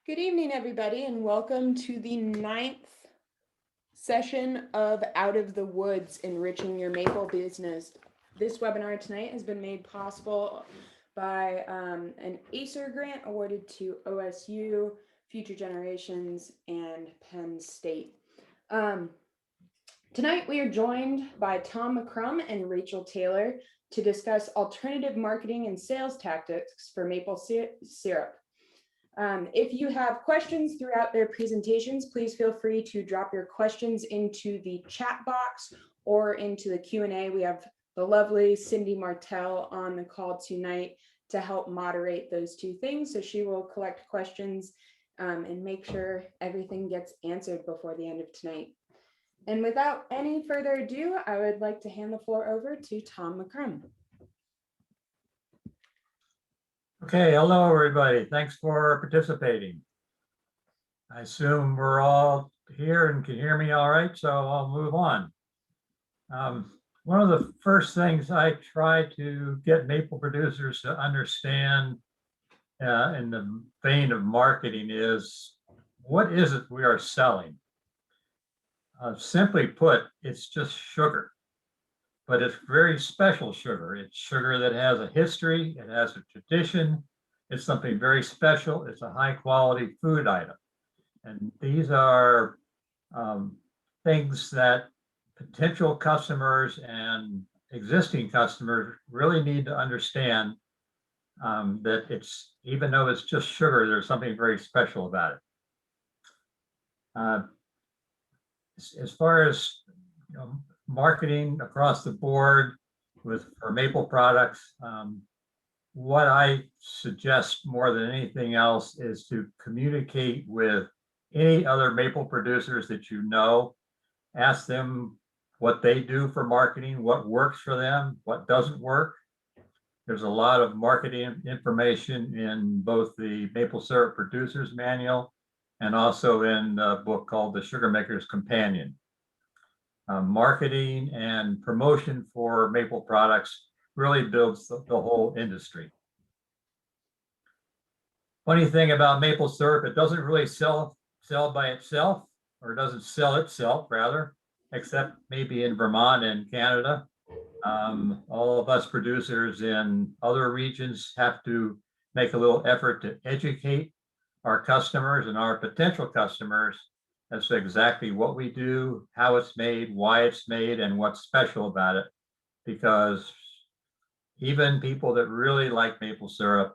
Good evening, everybody, and welcome to the 9th session of Out of the Woods, Enriching Your Maple Business. This webinar tonight has been made possible by an ACER grant awarded to OSU, Future Generations, and Penn State. Tonight we are joined by Tom McCrum and Rachel Taylor to discuss alternative marketing and sales tactics for maple syrup. If you have questions throughout their presentations, please feel free to drop your questions into the chat box or into the Q&A. We have the lovely Cindy Martell on the call tonight to help moderate those two things. So she will collect questions and make sure everything gets answered before the end of tonight. And without any further ado, I would like to hand the floor over to Tom McCrum. Okay, hello everybody. Thanks for participating. I assume we're all here and can hear me all right, so I'll move on. One of the first things I try to get maple producers to understand in the vein of marketing is, what is it we are selling? Simply put, it's just sugar. But it's very special sugar. It's sugar that has a history, it has a tradition, it's something very special, it's a high quality food item. And these are things that potential customers and existing customers really need to understand, that it's, even though it's just sugar, there's something very special about it. As far as marketing across the board for maple products, what I suggest more than anything else is to communicate with any other maple producers that you know. Ask them what they do for marketing, what works for them, what doesn't work. There's a lot of marketing information in both the Maple Syrup Producers Manual and also in a book called The Sugar Maker's Companion. Marketing and promotion for maple products really builds the whole industry. Funny thing about maple syrup, it doesn't really sell by itself, or it doesn't sell itself rather, except maybe in Vermont and Canada. All of us producers in other regions have to make a little effort to educate our customers and our potential customers as to exactly what we do, how it's made, why it's made, and what's special about it. Because even people that really like maple syrup,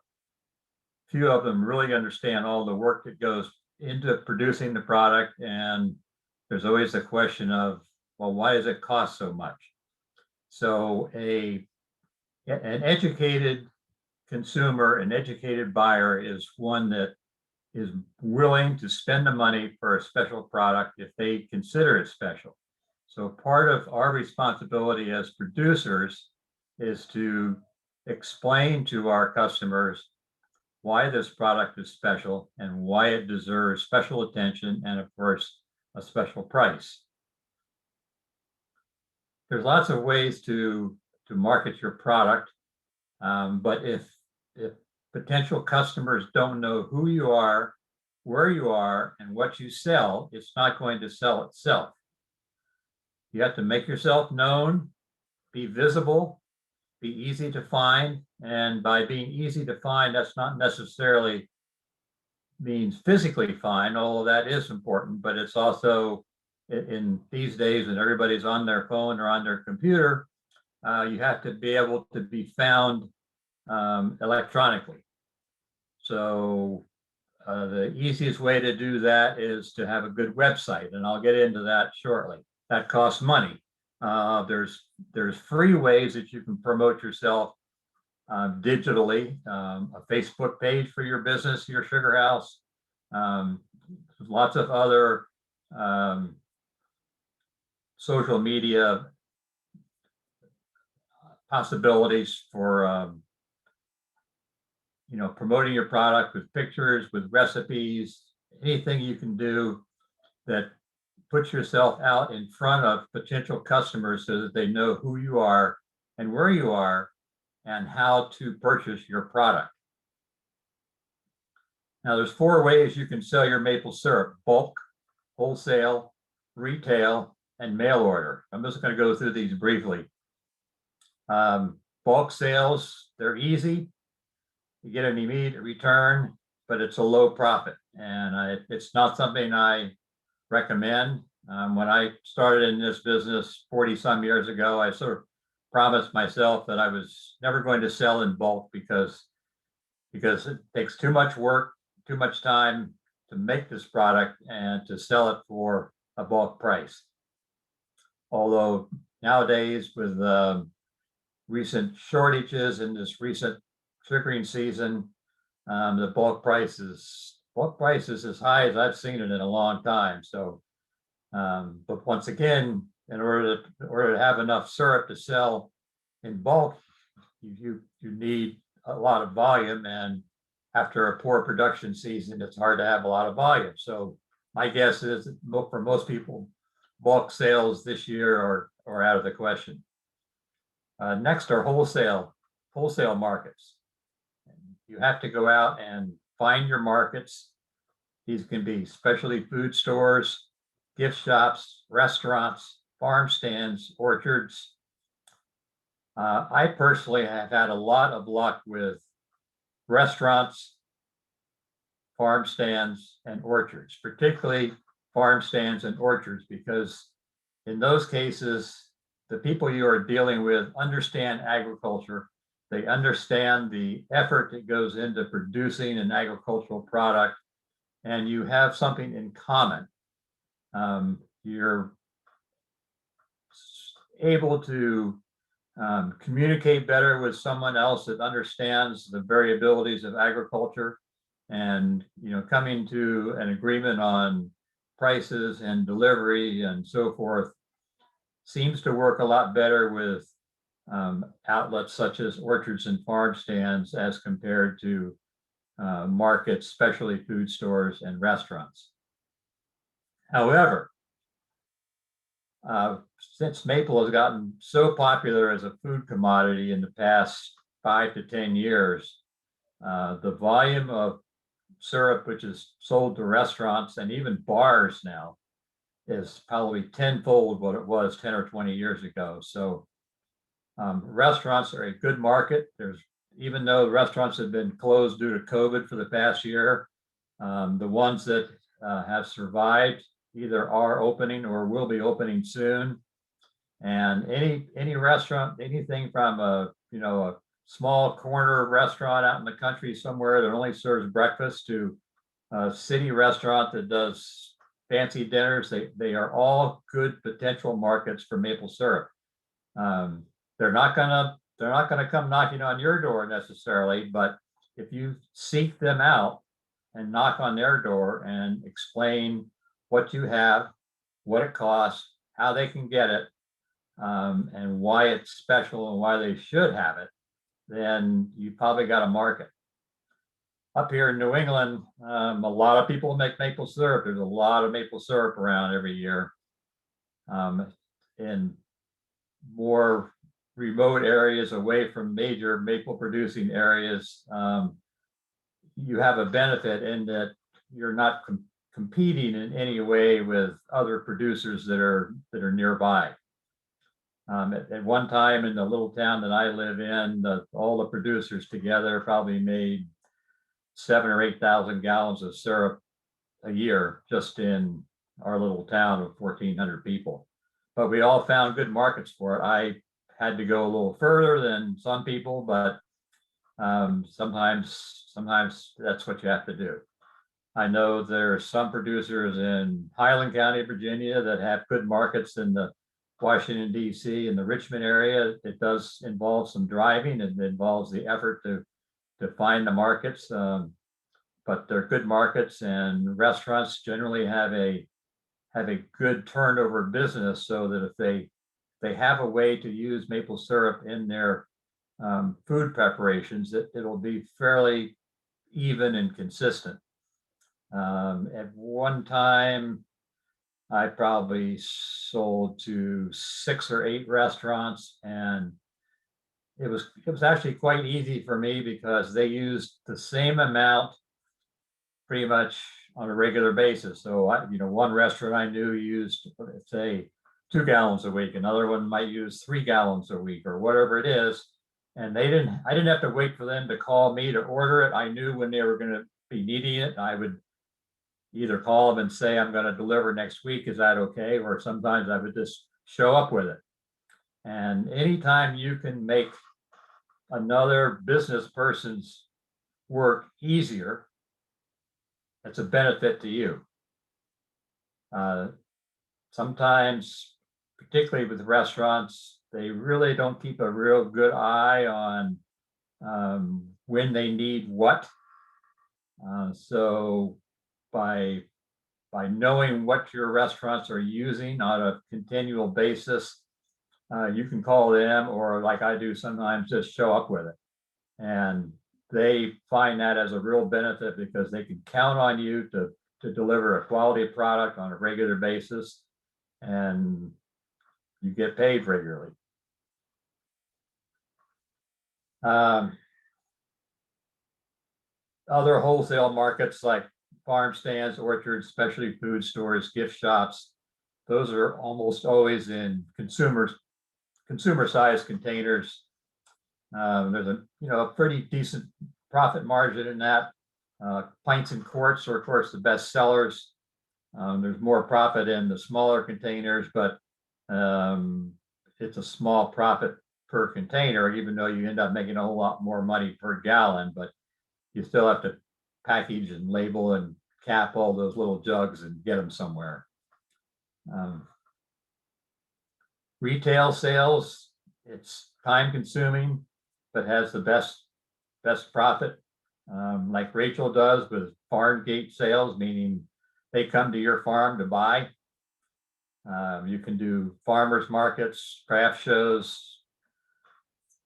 few of them really understand all the work that goes into producing the product. And there's always a question of, well, why does it cost so much? So an educated consumer, an educated buyer is one that is willing to spend the money for a special product if they consider it special. So part of our responsibility as producers is to explain to our customers why this product is special and why it deserves special attention and, of course, a special price. There's lots of ways to market your product, but if potential customers don't know who you are, where you are, and what you sell, it's not going to sell itself. You have to make yourself known, be visible, be easy to find. And by being easy to find, that's not necessarily means physically find, although that is important, but it's also in these days when everybody's on their phone or on their computer, you have to be able to be found electronically. So the easiest way to do that is to have a good website, and I'll get into that shortly. That costs money. There's free ways that you can promote yourself digitally, a Facebook page for your business, your sugar house. Lots of other social media possibilities for promoting your product with pictures, with recipes, anything you can do that puts yourself out in front of potential customers so that they know who you are and where you are and how to purchase your product. Now, there's 4 ways you can sell your maple syrup: bulk, wholesale, retail, and mail order. I'm just going to go through these briefly. Bulk sales, they're easy. You get an immediate return, but it's a low profit. And it's not something I recommend. When I started in this business 40 some years ago, I sort of promised myself that I was never going to sell in bulk because it takes too much work, too much time to make this product and to sell it for a bulk price. Although nowadays, with recent shortages in this recent sugaring season, the bulk price is as high as I've seen it in a long time. So, but once again, in order to have enough syrup to sell in bulk, you need a lot of volume, and after a poor production season, it's hard to have a lot of volume. So my guess is for most people, bulk sales this year are out of the question. Next are wholesale markets. You have to go out and find your markets. These can be specialty food stores, gift shops, restaurants, farm stands, orchards. I personally have had a lot of luck with restaurants, farm stands, and orchards, particularly farm stands and orchards, because in those cases, the people you are dealing with understand agriculture. They understand the effort that goes into producing an agricultural product, and you have something in common. You're able to communicate better with someone else that understands the variabilities of agriculture, and coming to an agreement on prices and delivery and so forth seems to work a lot better with outlets such as orchards and farm stands as compared to markets, specialty food stores, and restaurants. However, since maple has gotten so popular as a food commodity in the past 5 to 10 years, the volume of syrup which is sold to restaurants and even bars now is probably tenfold what it was 10 or 20 years ago. So restaurants are a good market. Even though restaurants have been closed due to COVID for the past year, the ones that have survived either are opening or will be opening soon. And any restaurant, anything from a small corner restaurant out in the country somewhere that only serves breakfast to a city restaurant that does fancy dinners, they are all good potential markets for maple syrup. They're not gonna come knocking on your door necessarily, but if you seek them out and knock on their door and explain what you have, what it costs, how they can get it, and why it's special and why they should have it, then you probably got a market. Up here in New England, a lot of people make maple syrup. There's a lot of maple syrup around every year. In more remote areas away from major maple producing areas, you have a benefit in that you're not competing in any way with other producers that are nearby. At one time in the little town that I live in, all the producers together probably made 7,000 or 8,000 gallons of syrup a year just in our little town of 1,400 people. But we all found good markets for it. I had to go a little further than some people, but sometimes that's what you have to do. I know there are some producers in Highland County, Virginia, that have good markets in the Washington, D.C. and the Richmond area. It does involve some driving, and it involves the effort to find the markets, but they're good markets, and restaurants generally have a good turnover business, so that if they have a way to use maple syrup in their food preparations, it'll be fairly even and consistent. At one time, I probably sold to 6 or 8 restaurants, and it was actually quite easy for me because they used the same amount pretty much on a regular basis. So one restaurant I knew used, let's say, 2 gallons a week. Another one might use 3 gallons a week or whatever it is. And I didn't have to wait for them to call me to order it. I knew when they were going to be needing it. I would either call them and say, I'm going to deliver next week. Is that okay? Or sometimes I would just show up with it. And anytime you can make another business person's work easier, it's a benefit to you. Sometimes, particularly with restaurants, they really don't keep a real good eye on when they need what. So by knowing what your restaurants are using on a continual basis, you can call them, or like I do sometimes, just show up with it. And they find that as a real benefit because they can count on you to deliver a quality product on a regular basis, and you get paid regularly. Other wholesale markets like farm stands, orchards, specialty food stores, gift shops, those are almost always in consumer sized containers. There's a pretty decent profit margin in that. Pints and quarts are, of course, the best sellers. There's more profit in the smaller containers, but it's a small profit per container, even though you end up making a whole lot more money per gallon. But you still have to package and label and cap all those little jugs and get them somewhere. Retail sales, it's time consuming, but has the best profit, like Rachel does with farm gate sales, meaning they come to your farm to buy. You can do farmers markets, craft shows,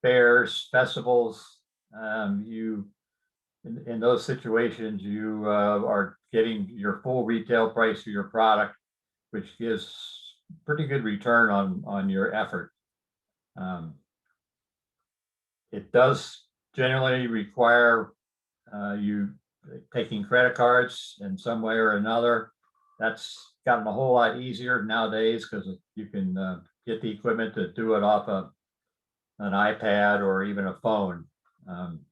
fairs, festivals. In those situations, you are getting your full retail price for your product, which gives pretty good return on your effort. It does generally require you taking credit cards in some way or another. That's gotten a whole lot easier nowadays because you can get the equipment to do it off of an iPad or even a phone.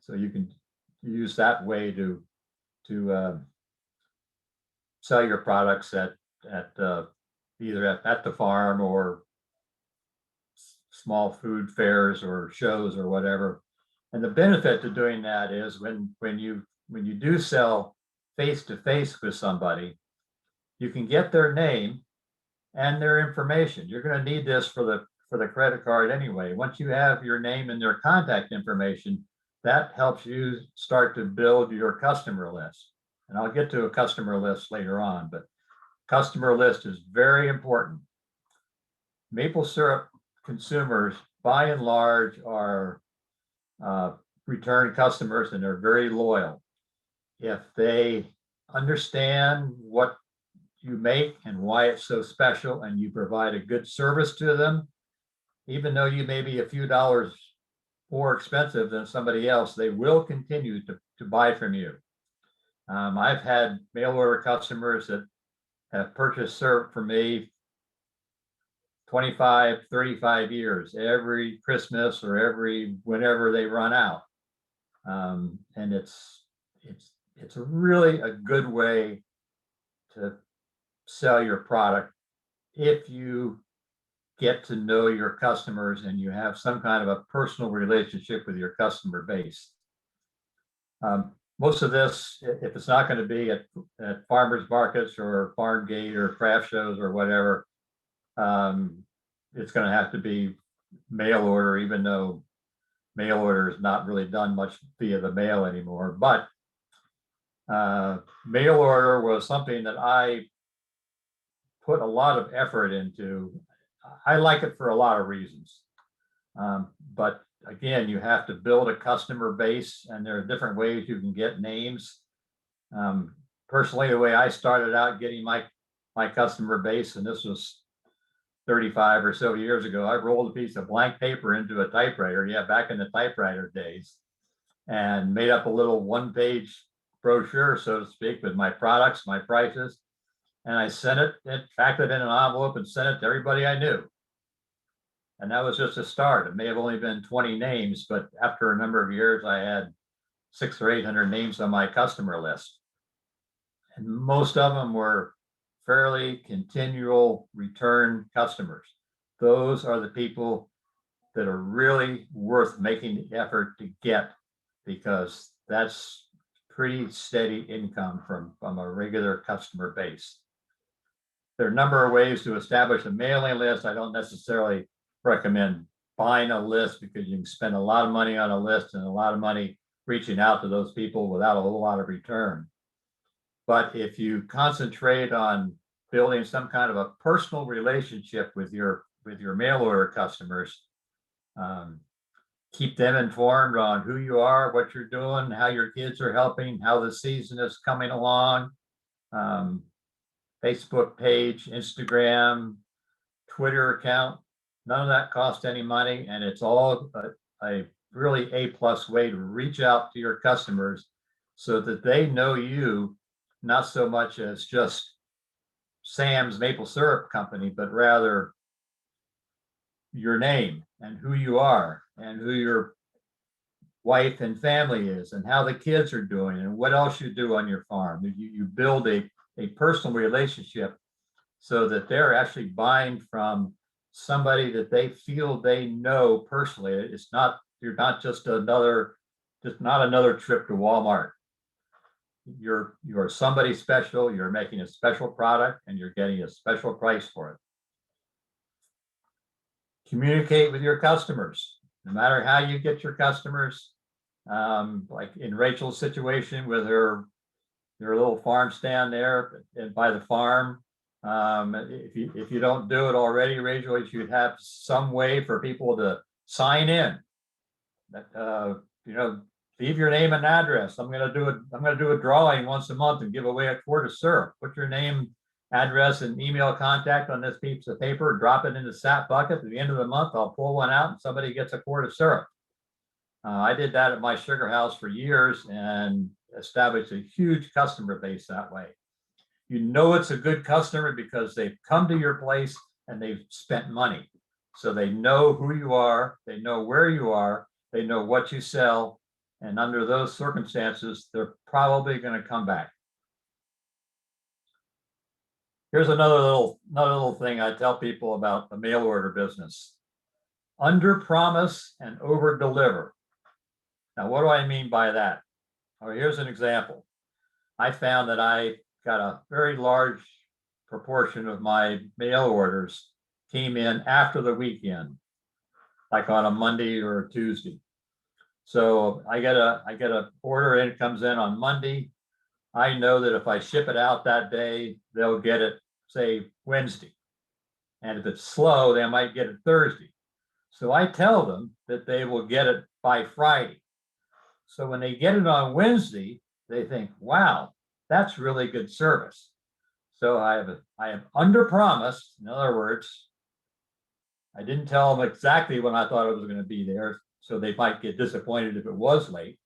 So you can use that way to sell your products at either at the farm or small food fairs or shows or whatever. And the benefit to doing that is when you do sell face to face with somebody, you can get their name and their information. You're going to need this for the credit card anyway. Once you have your name and their contact information, that helps you start to build your customer list. And I'll get to a customer list later on, but customer list is very important. Maple syrup consumers, by and large, are return customers, and they're very loyal. If they understand what you make and why it's so special, and you provide a good service to them, even though you may be a few dollars more expensive than somebody else, they will continue to buy from you. I've had mail order customers that have purchased syrup from me 25, 35 years, every Christmas or whenever they run out. And it's really a good way to sell your product if you get to know your customers and you have some kind of a personal relationship with your customer base. Most of this, if it's not going to be at farmers markets or farm gate or craft shows or whatever, it's going to have to be mail order, even though mail order is not really done much via the mail anymore. But mail order was something that I put a lot of effort into. I like it for a lot of reasons. But again, you have to build a customer base, and there are different ways you can get names. Personally, the way I started out getting my customer base, and this was 35 or so years ago, I rolled a piece of blank paper into a typewriter, back in the typewriter days, and made up a little one-page brochure, so to speak, with my products, my prices. And I sent it, packed it in an envelope and sent it to everybody I knew. And that was just a start. It may have only been 20 names, but after a number of years, I had 600 or 800 names on my customer list. And most of them were fairly continual return customers. Those are the people that are really worth making the effort to get, because that's pretty steady income from a regular customer base. There are a number of ways to establish a mailing list. I don't necessarily recommend buying a list, because you can spend a lot of money on a list and a lot of money reaching out to those people without a whole lot of return. But if you concentrate on building some kind of a personal relationship with your mail order customers, keep them informed on who you are, what you're doing, how your kids are helping, how the season is coming along. Facebook page, Instagram, Twitter account, none of that costs any money, and it's all a really A+ way to reach out to your customers so that they know you, not so much as just Sam's Maple Syrup Company, but rather your name and who you are and who your wife and family is and how the kids are doing and what else you do on your farm. You build a personal relationship so that they're actually buying from somebody that they feel they know personally. It's not, you're not just another trip to Walmart. You're somebody special, you're making a special product, and you're getting a special price for it. Communicate with your customers, no matter how you get your customers. Like in Rachel's situation with her little farm stand there and by the farm. If you don't do it already, Rachel, you should have some way for people to sign in. Leave your name and address. I'm gonna do a drawing once a month and give away a quart of syrup. Put your name, address, and email contact on this piece of paper. Drop it in the sap bucket. At the end of the month, I'll pull one out and somebody gets a quart of syrup. I did that at my sugar house for years and established a huge customer base that way. You know it's a good customer because they've come to your place and they've spent money. So they know who you are, they know where you are, they know what you sell, and under those circumstances, they're probably going to come back. Here's another little thing I tell people about the mail order business. Under promise and over deliver. Now, what do I mean by that? Well, here's an example. I found that I got a very large proportion of my mail orders came in after the weekend, like on a Monday or a Tuesday. So I get a order in, comes in on Monday. I know that if I ship it out that day, they'll get it, say, Wednesday. And if it's slow, they might get it Thursday. So I tell them that they will get it by Friday. So when they get it on Wednesday, they think, wow, that's really good service. So I have under promised. In other words, I didn't tell them exactly when I thought it was going to be there, so they might get disappointed if it was late.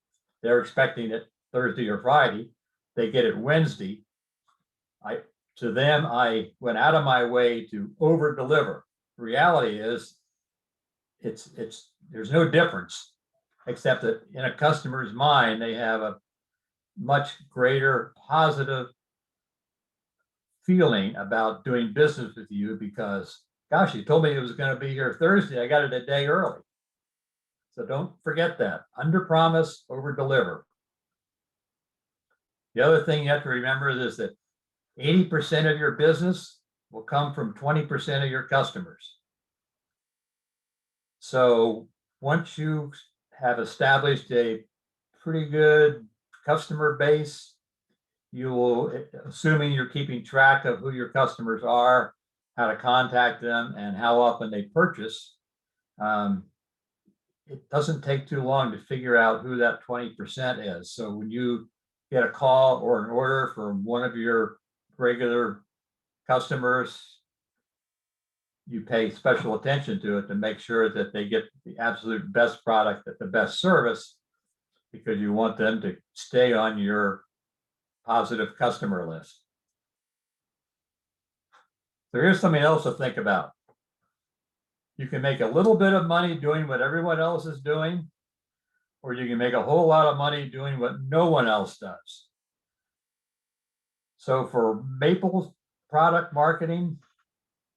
They're expecting it Thursday or Friday. They get it Wednesday. To them, I went out of my way to over deliver. The reality is, there's no difference, except that in a customer's mind, they have a much greater positive feeling about doing business with you because, gosh, you told me it was going to be here Thursday. I got it a day early. So don't forget that. Under promise, over deliver. The other thing you have to remember is that 80% of your business will come from 20% of your customers. So once you have established a pretty good customer base, you will, assuming you're keeping track of who your customers are, how to contact them, and how often they purchase, it doesn't take too long to figure out who that 20% is. So when you get a call or an order from one of your regular customers, you pay special attention to it to make sure that they get the absolute best product at the best service, because you want them to stay on your positive customer list. So here's something else to think about. You can make a little bit of money doing what everyone else is doing, or you can make a whole lot of money doing what no one else does. So for maple product marketing,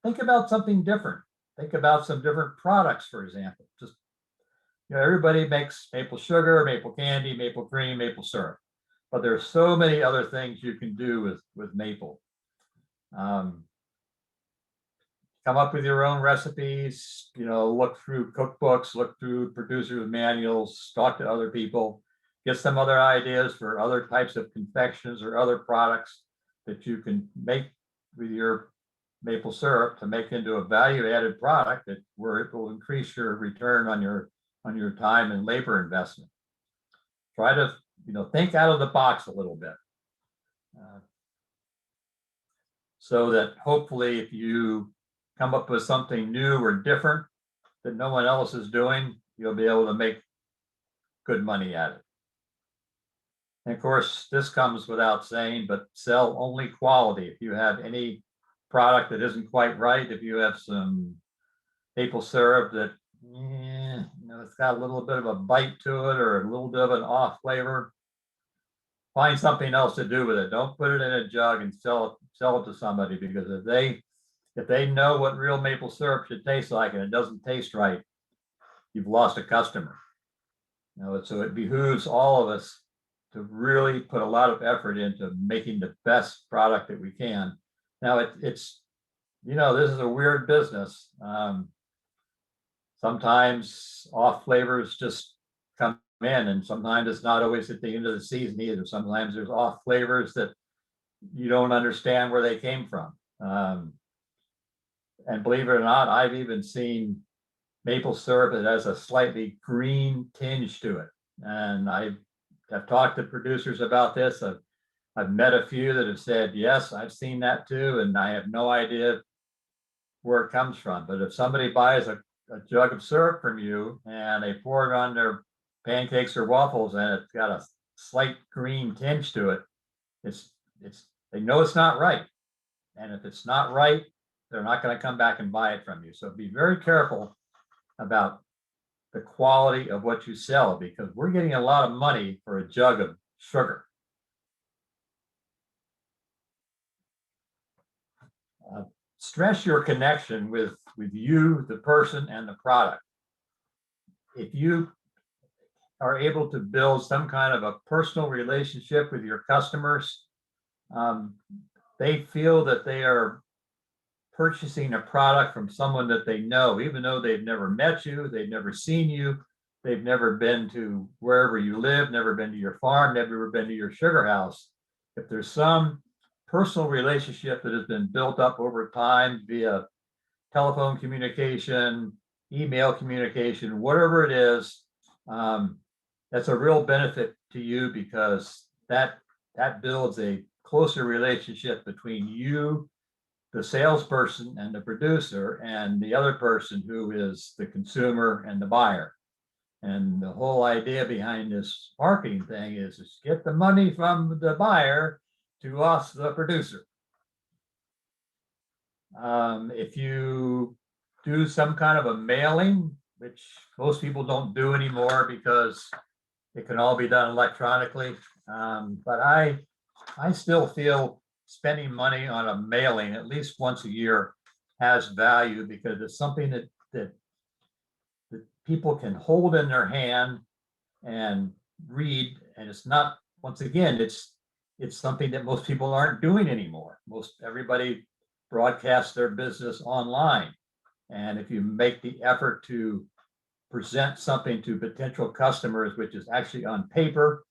think about something different. Think about some different products, for example. Just, everybody makes maple sugar, maple candy, maple cream, maple syrup, but there's so many other things you can do with maple. Come up with your own recipes, look through cookbooks, look through producer manuals, talk to other people, get some other ideas for other types of confections or other products that you can make with your maple syrup to make into a value-added product where it will increase your return on your time and labor investment. Try to think out of the box a little bit, so that hopefully if you come up with something new or different that no one else is doing, you'll be able to make good money at it. And of course, this comes without saying, but sell only quality. If you have any product that isn't quite right, if you have some maple syrup that it's got a little bit of a bite to it or a little bit of an off flavor, find something else to do with it. Don't put it in a jug and sell it to somebody, because if they know what real maple syrup should taste like and it doesn't taste right, you've lost a customer. So it behooves all of us to really put a lot of effort into making the best product that we can. Now it's this is a weird business. Sometimes off flavors just come in, and sometimes it's not always at the end of the season either. Sometimes there's off flavors that you don't understand where they came from. And believe it or not, I've even seen maple syrup that has a slightly green tinge to it. And I've talked to producers about this. I've met a few that have said, yes, I've seen that too, and I have no idea where it comes from. But if somebody buys a jug of syrup from you and they pour it on their pancakes or waffles and it's got a slight green tinge to it, they know it's not right. And if it's not right, they're not going to come back and buy it from you. So be very careful about the quality of what you sell, because we're getting a lot of money for a jug of sugar. Stress your connection with you, the person, and the product. If you are able to build some kind of a personal relationship with your customers, they feel that they are purchasing a product from someone that they know, even though they've never met you, they've never seen you, they've never been to wherever you live, never been to your farm, never been to your sugar house. If there's some personal relationship that has been built up over time via telephone communication, email communication, whatever it is, that's a real benefit to you, because that builds a closer relationship between you, the salesperson, and the producer, and the other person who is the consumer and the buyer. And the whole idea behind this marketing thing is get the money from the buyer to us, the producer. If you do some kind of a mailing, which most people don't do anymore because it can all be done electronically, but I still feel spending money on a mailing at least once a year has value, because it's something that people can hold in their hand and read. And it's not, once again, it's something that most people aren't doing anymore. Everybody broadcasts their business online. And if you make the effort to present something to potential customers, which is actually on paper,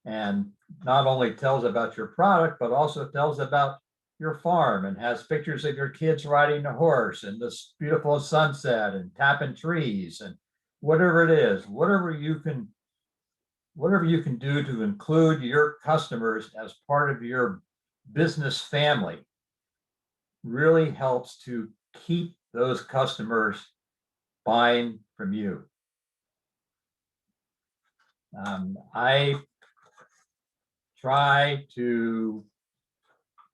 and not only tells about your product, but also tells about your farm and has pictures of your kids riding a horse and this beautiful sunset and tapping trees and whatever it is, whatever you can do to include your customers as part of your business family really helps to keep those customers buying from you. I try to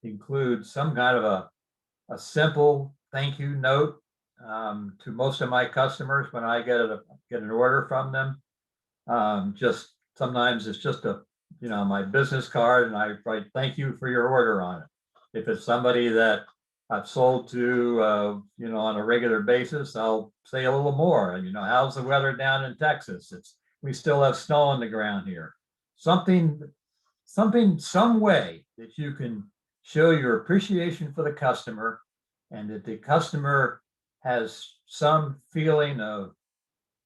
include some kind of a simple thank you note to most of my customers when I get an order from them. Just sometimes it's just my business card, and I write thank you for your order on it. If it's somebody that I've sold to, on a regular basis, I'll say a little more. How's the weather down in Texas? We still have snow on the ground here. Some way that you can show your appreciation for the customer, and that the customer has some feeling of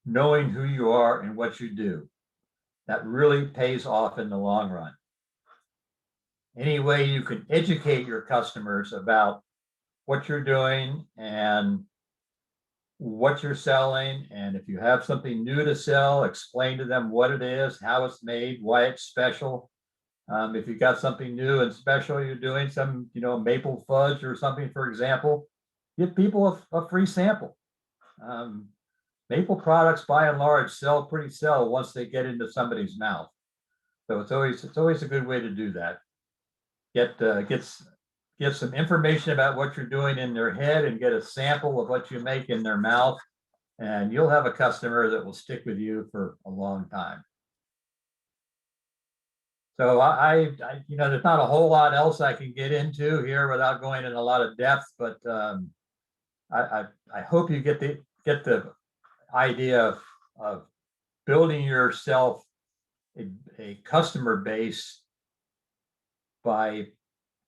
knowing who you are and what you do. That really pays off in the long run. Any way you can educate your customers about what you're doing and what you're selling, and if you have something new to sell, explain to them what it is, how it's made, why it's special. If you got something new and special you're doing, some maple fudge or something, for example, give people a free sample. Maple products by and large sell pretty well once they get into somebody's mouth. So it's always a good way to do that. Get some information about what you're doing in their head and get a sample of what you make in their mouth, and you'll have a customer that will stick with you for a long time. So there's not a whole lot else I can get into here without going in a lot of depth, but I hope you get the idea of building yourself a customer base by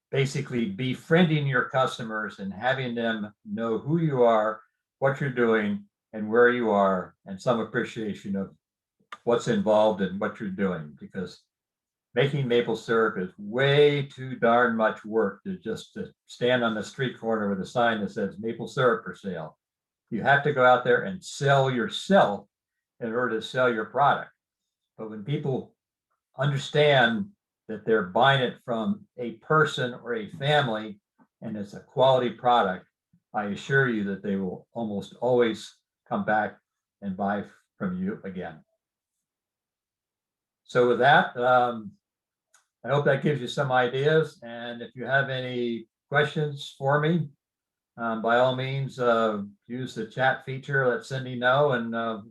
basically befriending your customers and having them know who you are, what you're doing, and where you are, and some appreciation of what's involved in what you're doing, because making maple syrup is way too darn much work to stand on the street corner with a sign that says maple syrup for sale. You have to go out there and sell yourself in order to sell your product. But when people understand that they're buying it from a person or a family and it's a quality product, I assure you that they will almost always come back and buy from you again. So with that, I hope that gives you some ideas. And if you have any questions for me, by all means, use the chat feature, let Cindy know, and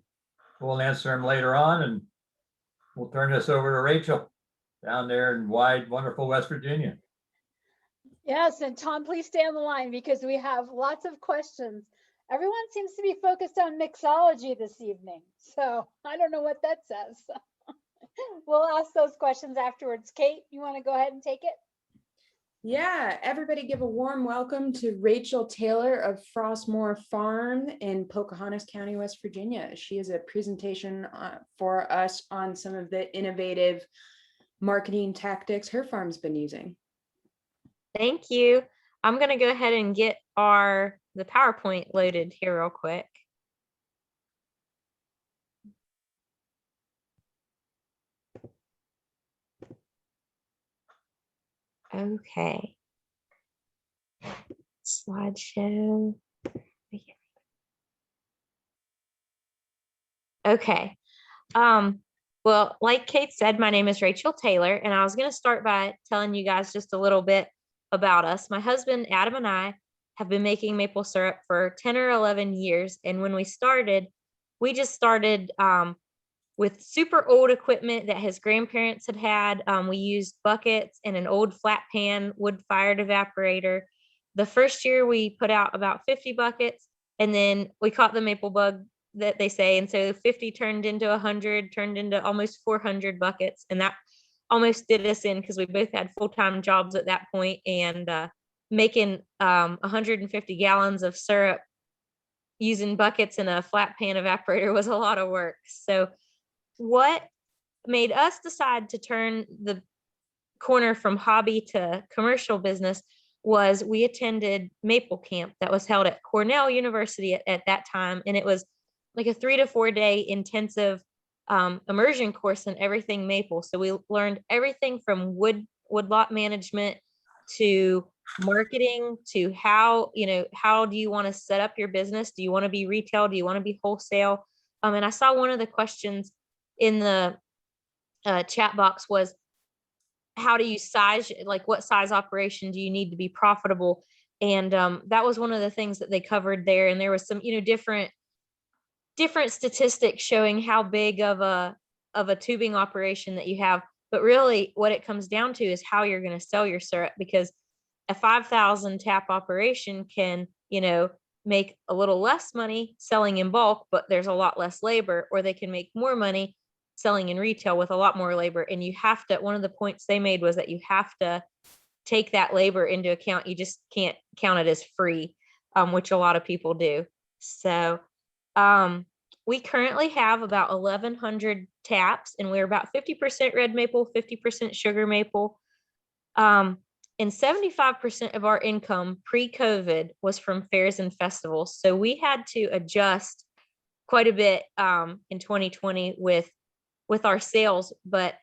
we'll answer them later on. And we'll turn this over to Rachel down there in wide, wonderful West Virginia. Yes, and Tom, please stay on the line because we have lots of questions. Everyone seems to be focused on mixology this evening, so I don't know what that says. We'll ask those questions afterwards. Kate, you want to go ahead and take it? Yeah, everybody give a warm welcome to Rachel Taylor of Frostmore Farm in Pocahontas County, West Virginia. She has a presentation for us on some of the innovative marketing tactics her farm's been using. Thank you. I'm going to go ahead and get the PowerPoint loaded here real quick. Okay. Slideshow. Okay. Well, like Kate said, my name is Rachel Taylor, and I was going to start by telling you guys just a little bit about us. My husband, Adam, and I have been making maple syrup for 10 or 11 years. And when we started, we just started with super old equipment that his grandparents had. We used buckets and an old flat pan wood-fired evaporator. The first year we put out about 50 buckets, and then we caught the maple bug that they say. And so 50 turned into 100, turned into almost 400 buckets. And that almost did us in because we both had full-time jobs at that point, and making 150 gallons of syrup using buckets and a flat pan evaporator was a lot of work. So what made us decide to turn the corner from hobby to commercial business was we attended Maple Camp that was held at Cornell University at that time. And it was like a 3 to 4 day intensive immersion course in everything maple. So we learned everything from woodlot management to marketing to how do you want to set up your business? Do you want to be retail? Do you want to be wholesale? And I saw one of the questions in the chat box was, how do you size, like what size operation do you need to be profitable? And that was one of the things that they covered there. And there was some, different statistics showing how big of a tubing operation that you have. But really what it comes down to is how you're going to sell your syrup, because a 5,000 tap operation can, make a little less money selling in bulk, but there's a lot less labor, or they can make more money selling in retail with a lot more labor. And you have to, one of the points they made was that you have to take that labor into account. You just can't count it as free, which a lot of people do. So we currently have about 1,100 taps, and we're about 50% red maple, 50% sugar maple. And 75% of our income pre-COVID was from fairs and festivals. So we had to adjust quite a bit in 2020 with our sales. But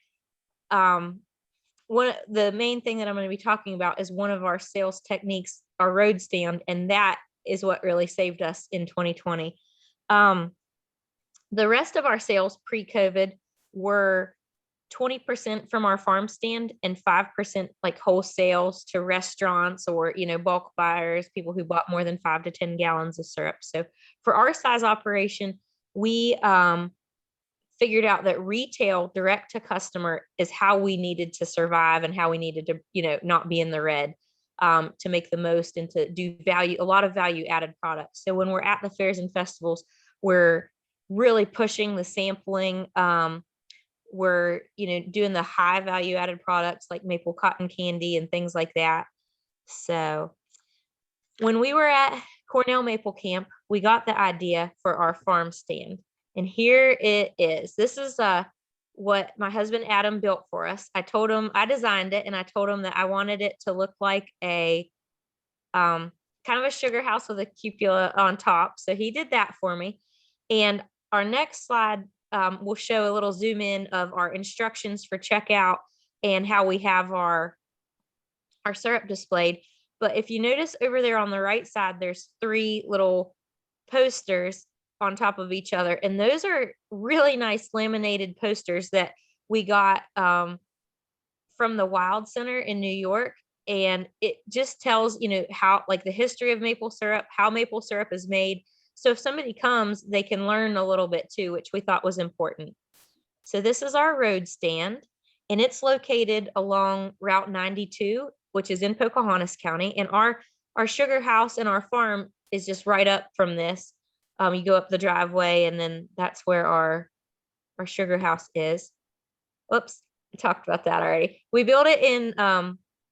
the main thing that I'm going to be talking about is one of our sales techniques, our road stand, and that is what really saved us in 2020. The rest of our sales pre-COVID were 20% from our farm stand and 5% like wholesales to restaurants or, bulk buyers, people who bought more than 5 to 10 gallons of syrup. So for our size operation, we figured out that retail direct to customer is how we needed to survive and how we needed to, not be in the red, to make the most and to do a lot of value added products. So when we're at the fairs and festivals, we're really pushing the sampling. We're, doing the high value added products like maple cotton candy and things like that. So when we were at Cornell Maple Camp, we got the idea for our farm stand. And here it is. This is what my husband Adam built for us. I designed it, and I told him that I wanted it to look like a kind of a sugar house with a cupola on top. So he did that for me. And our next slide will show a little zoom in of our instructions for checkout and how we have our syrup displayed. But if you notice over there on the right side, there's 3 little posters on top of each other. And those are really nice laminated posters that we got from the Wild Center in New York. And it just tells, how, like, the history of maple syrup, how maple syrup is made. So if somebody comes, they can learn a little bit too, which we thought was important. So this is our road stand, and it's located along Route 92, which is in Pocahontas County. And our sugar house and our farm is just right up from this. You go up the driveway, and then that's where our sugar house is. Whoops, I talked about that already. We built it in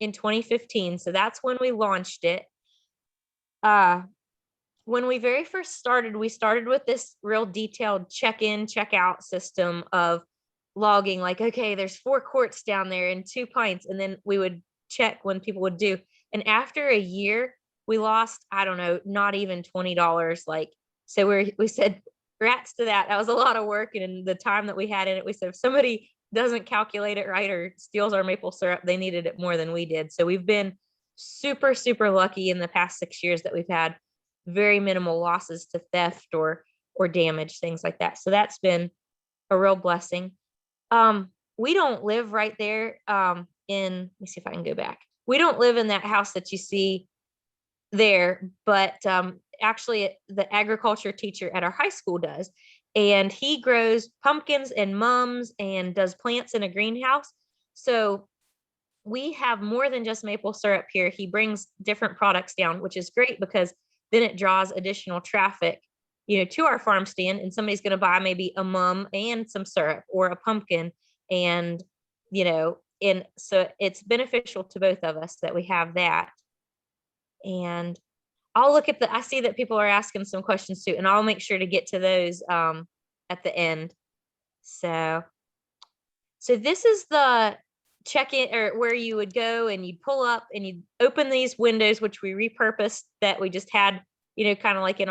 2015, so that's when we launched it. When we very first started, we started with this real detailed check-in, check-out system of logging, like, okay, there's 4 quarts down there and 2 pints. And then we would check when people would do. And after a year, we lost, I don't know, not even $20. So we said, rats to that. That was a lot of work. And in the time that we had in it, we said, if somebody doesn't calculate it right or steals our maple syrup, they needed it more than we did. So we've been super, super lucky in the past 6 years that we've had very minimal losses to theft or damage, things like that. So that's been a real blessing. We don't live right there let me see if I can go back. We don't live in that house that you see there, but actually the agriculture teacher at our high school does. And he grows pumpkins and mums and does plants in a greenhouse. So we have more than just maple syrup here. He brings different products down, which is great because then it draws additional traffic, to our farm stand, and somebody's going to buy maybe a mum and some syrup or a pumpkin. And, and so it's beneficial to both of us that we have that. And I'll look at I see that people are asking some questions too, and I'll make sure to get to those at the end. So this is the check-in, or where you would go and you'd pull up and you'd open these windows, which we repurposed, that we just had, kind of like in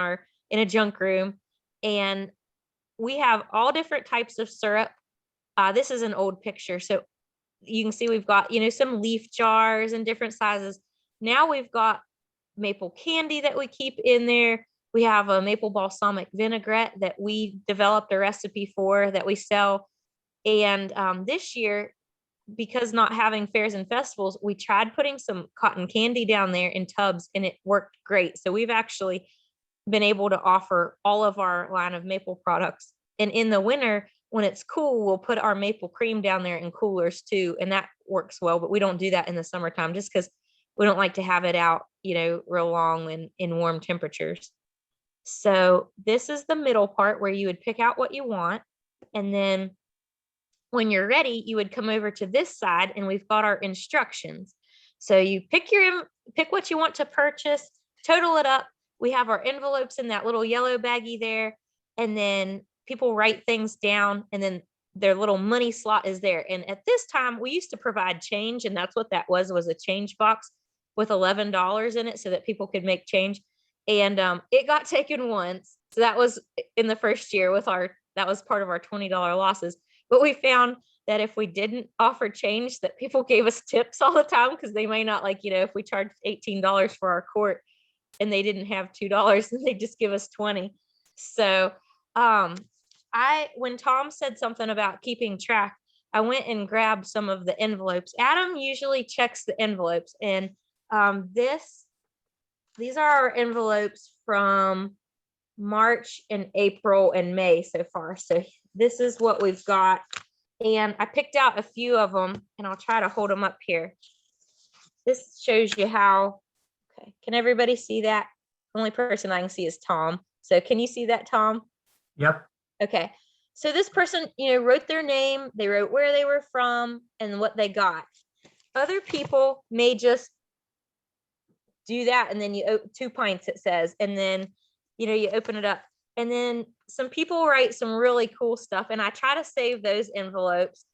a junk room. And we have all different types of syrup. This is an old picture. So you can see we've got, some leaf jars and different sizes. Now we've got maple candy that we keep in there. We have a maple balsamic vinaigrette that we developed a recipe for that we sell. And this year, because not having fairs and festivals, we tried putting some cotton candy down there in tubs and it worked great. So we've actually been able to offer all of our line of maple products. And in the winter, when it's cool, we'll put our maple cream down there in coolers too. And that works well, but we don't do that in the summertime just because we don't like to have it out, real long and in warm temperatures. So this is the middle part where you would pick out what you want. And then when you're ready, you would come over to this side and we've got our instructions. So you pick what you want to purchase, total it up. We have our envelopes in that little yellow baggie there. And then people write things down and then their little money slot is there. And at this time we used to provide change. And that's what that was a change box with $11 in it so that people could make change. And it got taken once. So that was in the first year that was part of our $20 losses. But we found that if we didn't offer change, that people gave us tips all the time because they may not if we charged $18 for our quart and they didn't have $2, then they just give us 20. So when Tom said something about keeping track, I went and grabbed some of the envelopes. Adam usually checks the envelopes, and these are our envelopes from March and April and May so far. So this is what we've got. And I picked out a few of them and I'll try to hold them up here. This shows you how, okay, can everybody see that? The only person I can see is Tom. So can you see that, Tom? Yep. Okay. So this person, wrote their name, they wrote where they were from and what they got. Other people may just do that. And then you open 2 pints, it says, and then, you open it up. And then some people write some really cool stuff. And I try to save those envelopes.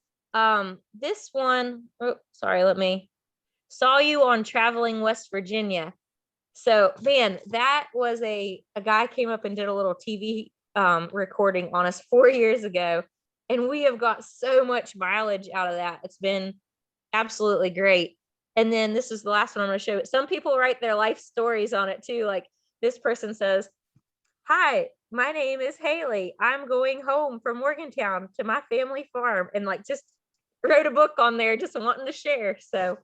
This one, saw you on Traveling West Virginia. So man, that was a guy came up and did a little TV recording on us 4 years ago. And we have got so much mileage out of that. It's been absolutely great. And then this is the last one I'm going to show. Some people write their life stories on it too. Like this person says, "Hi, my name is Haley. I'm going home from Morgantown to my family farm," and just wrote a book on there, just wanting to share. So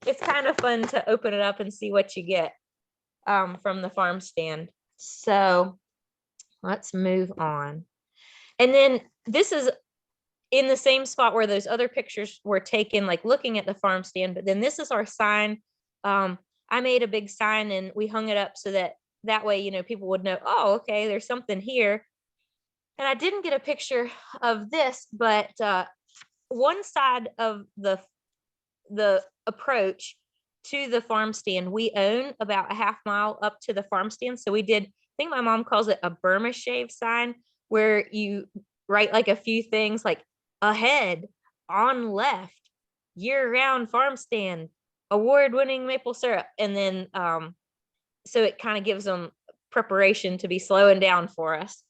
it's kind of fun to open it up and see what you get from the farm stand. So let's move on. And then this is in the same spot where those other pictures were taken, looking at the farm stand. But then this is our sign. I made a big sign and we hung it up so that way, people would know, oh, okay, there's something here. And I didn't get a picture of this, but one side of the approach to the farm stand, we own about a half mile up to the farm stand. So we did, I think my mom calls it a Burma shave sign, where you write a few things like ahead, on left, year-round farm stand, award-winning maple syrup. And then so it kind of gives them preparation to be slowing down for us.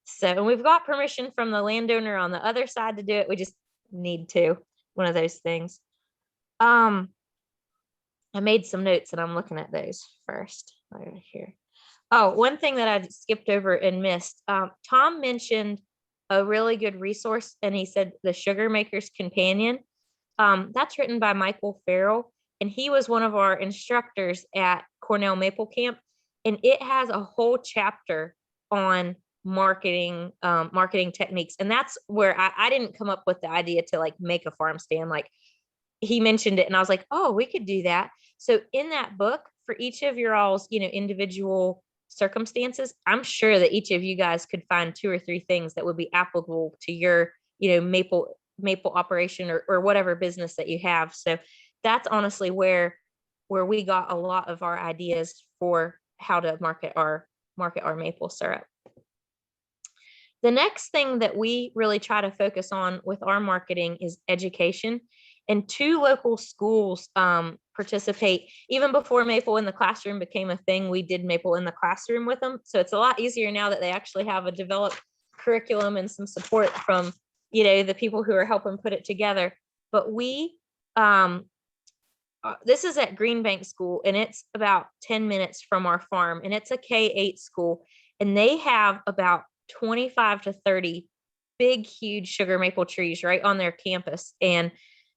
So, and we've got permission from the landowner on the other side to do it. We just need to, one of those things. I made some notes and I'm looking at those first right here. Oh, one thing that I skipped over and missed. Tom mentioned a really good resource and he said the Sugar Maker's Companion. That's written by Michael Farrell. And he was one of our instructors at Cornell Maple Camp. And it has a whole chapter on marketing techniques. And that's where I didn't come up with the idea to make a farm stand. He mentioned it and I was like, oh, we could do that. So in that book, for each of your all's, individual circumstances, I'm sure that each of you guys could find 2 or 3 things that would be applicable to your, maple operation or whatever business that you have. So that's honestly where we got a lot of our ideas for how to market our maple syrup. The next thing that we really try to focus on with our marketing is education. And 2 local schools participate. Even before Maple in the Classroom became a thing, we did Maple in the Classroom with them. So it's a lot easier now that they actually have a developed curriculum and some support from, the people who are helping put it together. But we, this is at Green Bank School, and it's about 10 minutes from our farm, and it's a K-8 school, and they have about 25 to 30 big, huge sugar maple trees right on their campus. And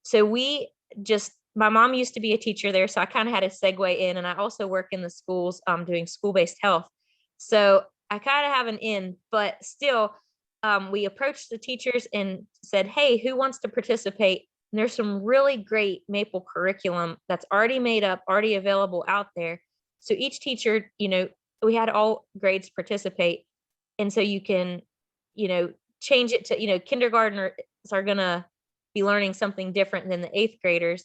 So my mom used to be a teacher there, so I kind of had a segue in, and I also work in the schools, doing school-based health. So I kind of have an in, but still, we approached the teachers and said, hey, who wants to participate? And there's some really great Maple curriculum that's already made up, already available out there. So each teacher, we had all grades participate. And so you can, change it to, kindergartners are going to be learning something different than the 8th graders.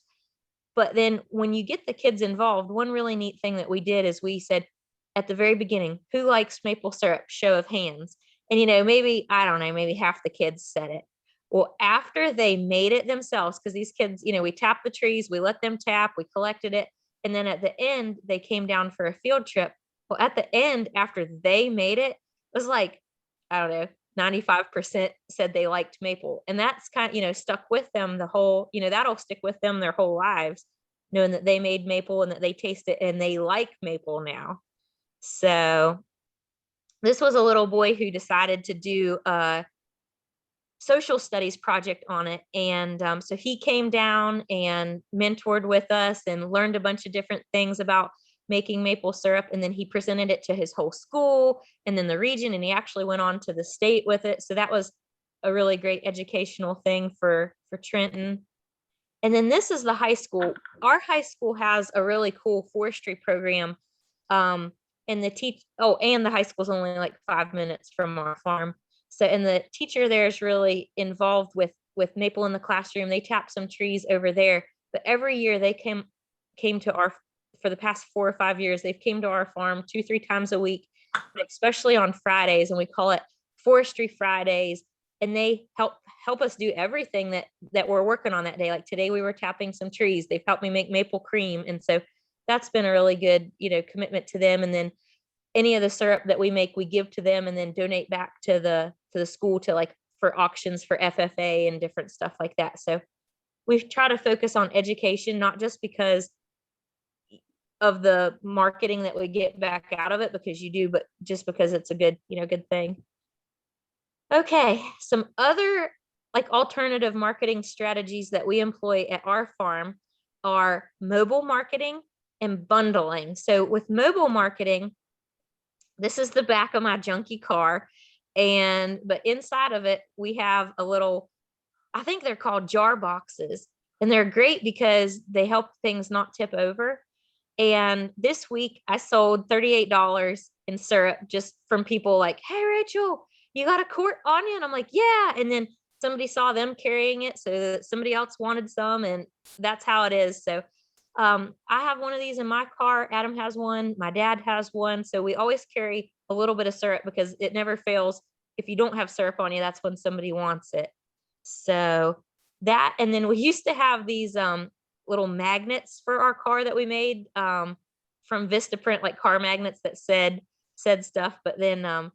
But then when you get the kids involved, one really neat thing that we did is we said at the very beginning, who likes maple syrup? Show of hands. And, maybe, I don't know, maybe half the kids said it. Well, after they made it themselves, because these kids, we tapped the trees, we let them tap, we collected it. And then at the end, they came down for a field trip. Well, at the end, after they made it, it was like, I don't know, 95% said they liked maple. And that's kind of, stuck with them the whole, that'll stick with them their whole lives, knowing that they made maple and that they taste it and they like maple now. So this was a little boy who decided to do a social studies project on it. And so he came down and mentored with us and learned a bunch of different things about making maple syrup. And then he presented it to his whole school and then the region, and he actually went on to the state with it. So that was a really great educational thing for Trenton. And then this is the high school. Our high school has a really cool forestry program. And the high school is only like 5 minutes from our farm. So, and the teacher there is really involved with maple in the classroom. They tap some trees over there, but every year they came to for the past 4 or 5 years, they've came to our farm 2-3 times a week, especially on Fridays. And we call it Forestry Fridays. And they help us do everything that we're working on that day. Like today we were tapping some trees. They've helped me make maple cream. And so that's been a really good, commitment to them. And then any of the syrup that we make, we give to them and then donate back to the school to for auctions for FFA and different stuff like that. So we try to focus on education, not just because of the marketing that we get back out of it, because you do, but just because it's a good, good thing. Okay. Some other alternative marketing strategies that we employ at our farm are mobile marketing and bundling. So with mobile marketing, this is the back of my junky car. But inside of it, we have a little, I think they're called jar boxes, and they're great because they help things not tip over. And this week I sold $38 in syrup just from people like, hey, Rachel, you got a quart on you? And I'm like, yeah. And then somebody saw them carrying it, so that somebody else wanted some, and that's how it is. So I have one of these in my car. Adam has one. My dad has one. So we always carry a little bit of syrup because it never fails. If you don't have syrup on you, that's when somebody wants it. So that, and then we used to have these little magnets for our car that we made from Vistaprint, like car magnets that said stuff. But then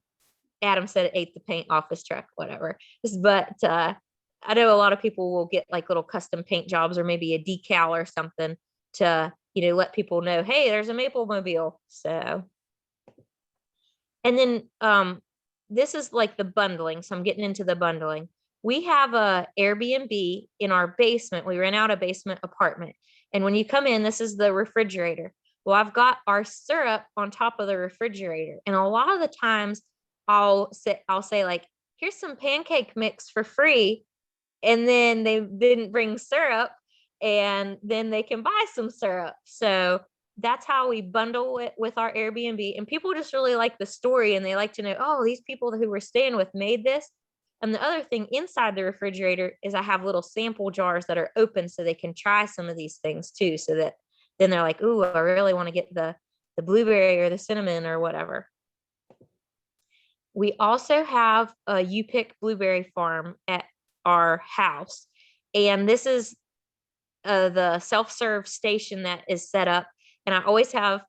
Adam said it ate the paint off his truck, whatever. But I know a lot of people will get little custom paint jobs or maybe a decal or something to, let people know, hey, there's a maple mobile. So, and then this is the bundling. So I'm getting into the bundling. We have a Airbnb in our basement. We rent out a basement apartment. And when you come in, this is the refrigerator. Well, I've got our syrup on top of the refrigerator. And a lot of the times I'll say here's some pancake mix for free. And then they didn't bring syrup, and then they can buy some syrup. So that's how we bundle it with our Airbnb. And people just really like the story, and they like to know, oh, these people who we're staying with made this. And the other thing inside the refrigerator is I have little sample jars that are open so they can try some of these things too. So that then they're like, ooh, I really want to get the blueberry or the cinnamon or whatever. We also have a You Pick blueberry farm at our house. And this is the self-serve station that is set up. And I always have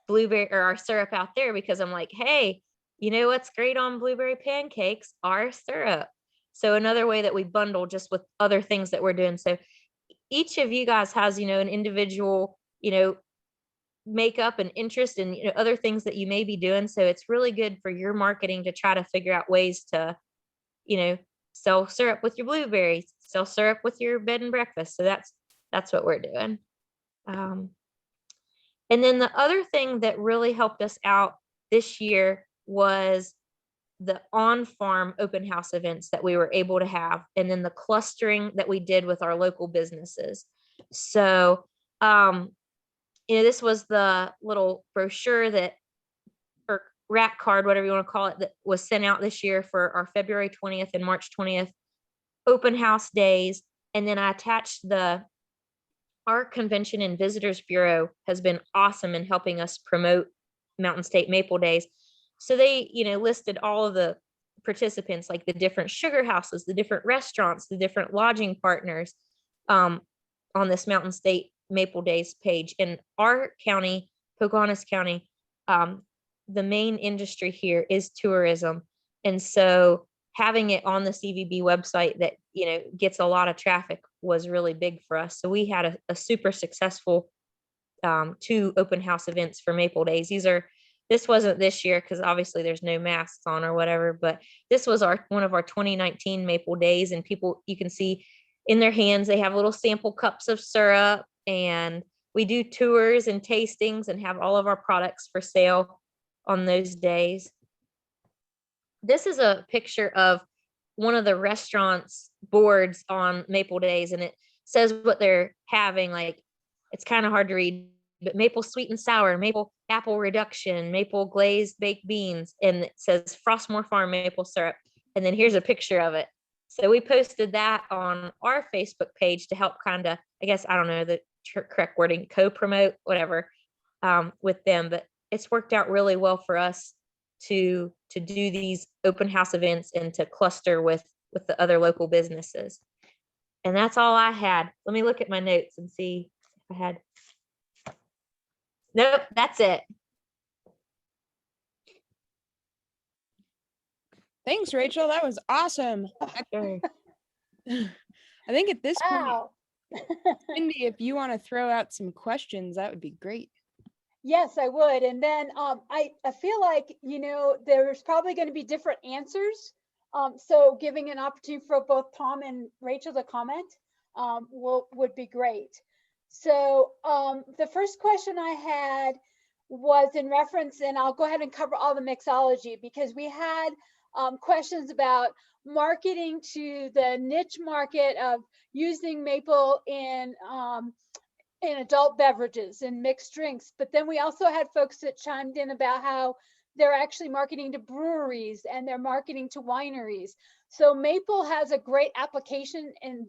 blueberry or our syrup out there because I'm like, hey, you know what's great on blueberry pancakes? Our syrup. So another way that we bundle just with other things that we're doing. So each of you guys has, an individual, makeup and interest in other things that you may be doing. So it's really good for your marketing to try to figure out ways to, sell syrup with your blueberries, sell syrup with your bed and breakfast. So that's what we're doing. And then the other thing that really helped us out this year was the on-farm open house events that we were able to have, and then the clustering that we did with our local businesses. So, this was the little brochure or rack card, whatever you want to call it, that was sent out this year for our February 20th and March 20th open house days. And then I attached our convention and visitors bureau has been awesome in helping us promote Mountain State Maple Days. So they, listed all of the participants, like the different sugar houses, the different restaurants, the different lodging partners, on this Mountain State Maple Days page. In our county, Pocahontas County, the main industry here is tourism. And so having it on the CVB website that, gets a lot of traffic was really big for us. So we had a super successful 2 open house events for Maple Days. This wasn't this year because obviously there's no masks on or whatever, but this was one of our 2019 Maple Days, and people, you can see in their hands, they have little sample cups of syrup, and we do tours and tastings and have all of our products for sale on those days. This is a picture of one of the restaurants boards on Maple Days, and it says what they're having. Like, it's kind of hard to read, but maple sweet and sour, maple apple reduction, maple glazed baked beans, and it says Frostmore Farm maple syrup. And then here's a picture of it. So we posted that on our Facebook page to help kind of, I guess, I don't know the correct wording, co-promote, whatever, with them. But it's worked out really well for us to do these open house events and to cluster with the other local businesses. And that's all I had. Let me look at my notes and see if I had. Nope, that's it. Thanks, Rachel. That was awesome. Sure. I think at this point, Wow. Cindy, if you want to throw out some questions, that would be great. Yes, I would. And then I feel like, there's probably going to be different answers. So giving an opportunity for both Tom and Rachel to comment would be great. So the first question I had was in reference, and I'll go ahead and cover all the mixology, because we had questions about marketing to the niche market of using maple in adult beverages and mixed drinks. But then we also had folks that chimed in about how they're actually marketing to breweries and they're marketing to wineries. So maple has a great application in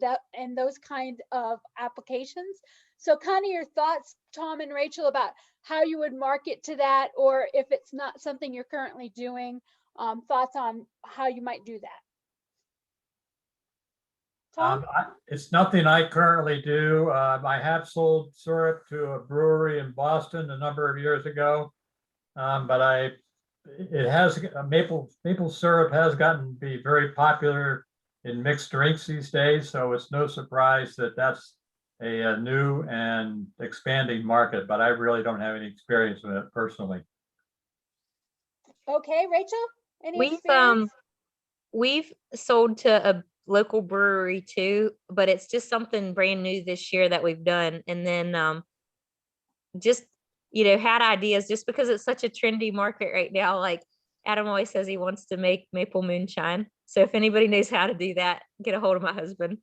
those kind of applications. So kind of your thoughts, Tom and Rachel, about how you would market to that, or if it's not something you're currently doing, thoughts on how you might do that. Tom? It's nothing I currently do. I have sold syrup to a brewery in Boston a number of years ago, but maple syrup has gotten to be very popular in mixed drinks these days. So it's no surprise that that's a new and expanding market. But I really don't have any experience with it personally. Okay, Rachel, any experience? We've sold to a local brewery too, but it's just something brand new this year that we've done. And then just had ideas, just because it's such a trendy market right now. Like Adam always says he wants to make maple moonshine. So if anybody knows how to do that, get a hold of my husband.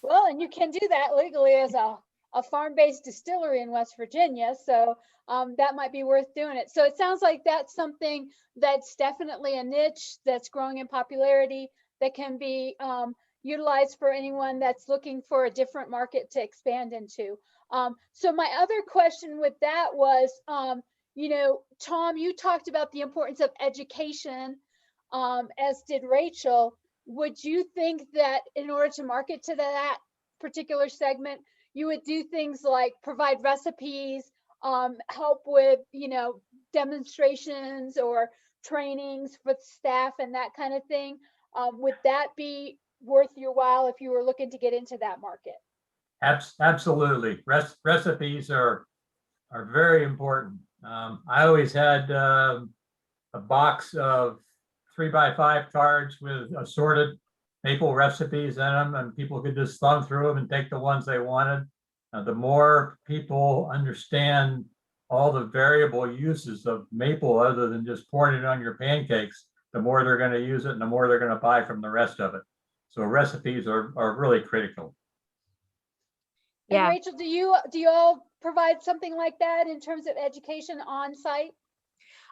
Well, and you can do that legally as a farm-based distillery in West Virginia. So that might be worth doing it. So it sounds like that's something that's definitely a niche that's growing in popularity that can be utilized for anyone that's looking for a different market to expand into. So my other question with that was, Tom, you talked about the importance of education, as did Rachel. Would you think that in order to market to that particular segment, you would do things like provide recipes, help with, demonstrations or trainings for staff and that kind of thing? Would that be worth your while if you were looking to get into that market? Absolutely. Recipes are very important. I always had a box of 3x5 cards with assorted maple recipes in them, and people could just thumb through them and take the ones they wanted. The more people understand all the variable uses of maple other than just pouring it on your pancakes, the more they're going to use it and the more they're going to buy from the rest of it. So recipes are really critical. And Yeah. Rachel, do you all provide something like that in terms of education on site?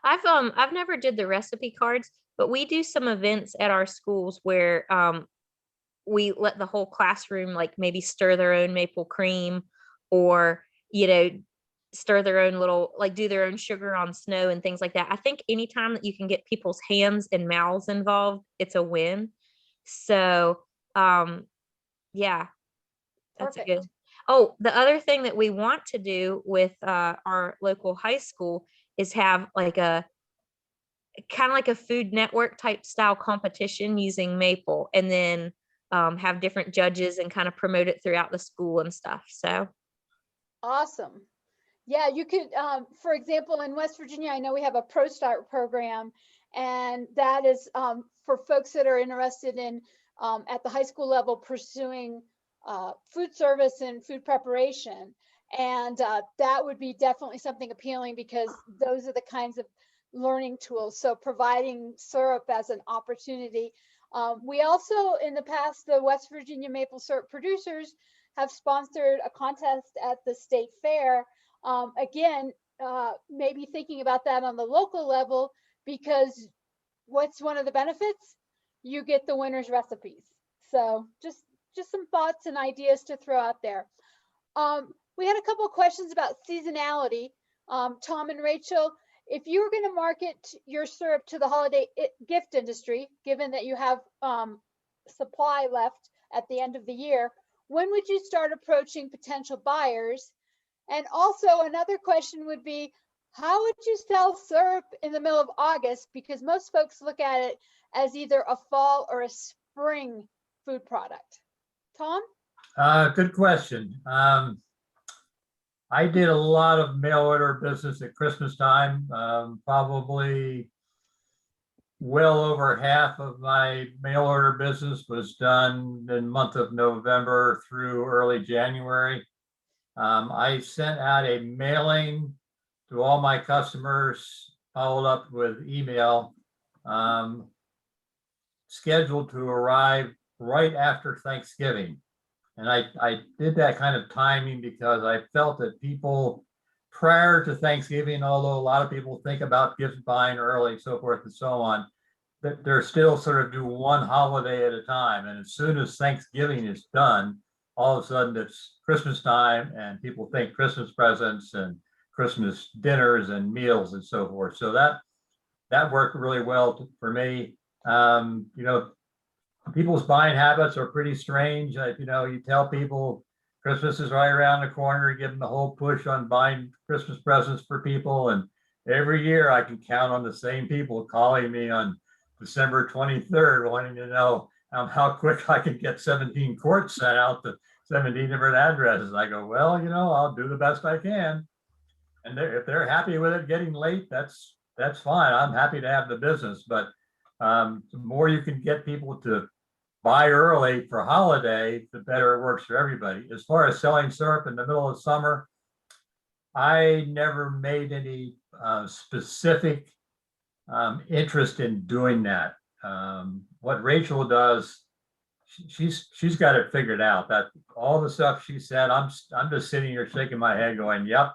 I've never did the recipe cards, but we do some events at our schools where we let the whole classroom like maybe stir their own maple cream, or stir their own little, like do their own sugar on snow and things like that. I think anytime that you can get people's hands and mouths involved, it's a win. So yeah, that's a Perfect. good. Oh, the other thing that we want to do with our local high school is have like a kind of like a Food Network type style competition using maple, and then have different judges and kind of promote it throughout the school and stuff. So Awesome. Yeah, you could, for example, in West Virginia, I know we have a Pro Start program, and that is for folks that are interested in at the high school level pursuing food service and food preparation. And that would be definitely something appealing because those are the kinds of learning tools. So providing syrup as an opportunity. We also, in the past, the West Virginia maple syrup producers have sponsored a contest at the state fair. Again, maybe thinking about that on the local level, because what's one of the benefits? You get the winner's recipes. So just some thoughts and ideas to throw out there. We had a couple of questions about seasonality. Tom and Rachel, if you were going to market your syrup to the holiday gift industry, given that you have supply left at the end of the year, when would you start approaching potential buyers? And also another question would be, how would you sell syrup in the middle of August? Because most folks look at it as either a fall or a spring food product. Tom? Good question. I did a lot of mail order business at Christmas time. Probably well over half of my mail order business was done in the month of November through early January. I sent out a mailing to all my customers, followed up with email, scheduled to arrive right after Thanksgiving. And I did that kind of timing because I felt that people prior to Thanksgiving, although a lot of people think about gift buying early, so forth and so on, that they're still sort of do one holiday at a time. And as soon as Thanksgiving is done, all of a sudden it's Christmas time and people think Christmas presents and Christmas dinners and meals and so forth. So that worked really well for me. People's buying habits are pretty strange. You tell people Christmas is right around the corner, give them the whole push on buying Christmas presents for people. And every year I can count on the same people calling me on December 23rd, wanting to know how quick I can get 17 quarts sent out to 17 different addresses. I go, well, I'll do the best I can. And if they're happy with it getting late, that's fine. I'm happy to have the business. But the more you can get people to buy early for holiday, the better it works for everybody. As far as selling syrup in the middle of summer, I never made any specific interest in doing that. What Rachel does, she's got it figured out. That all the stuff she said, I'm just sitting here shaking my head, going, "Yep.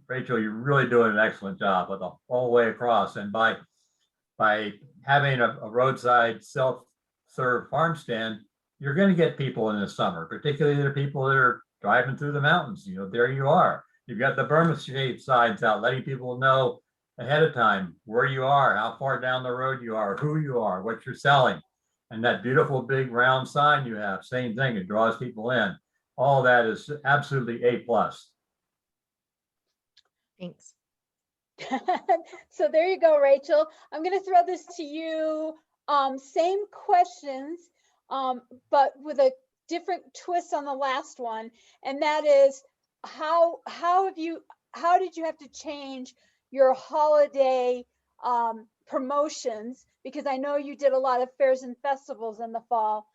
Rachel, you're really doing an excellent job with the whole way across." And by having a roadside self-serve farm stand, you're going to get people in the summer, particularly the people that are driving through the mountains. There you are. You've got the Burma shade signs out, letting people know ahead of time where you are, how far down the road you are, who you are, what you're selling. And that beautiful big round sign you have, same thing, it draws people in. All that is absolutely A+. thanks. So there you go, Rachel. I'm going to throw this to you. Same questions, but with a different twist on the last one. And that is, how did you have to change your holiday promotions, because I know you did a lot of fairs and festivals in the fall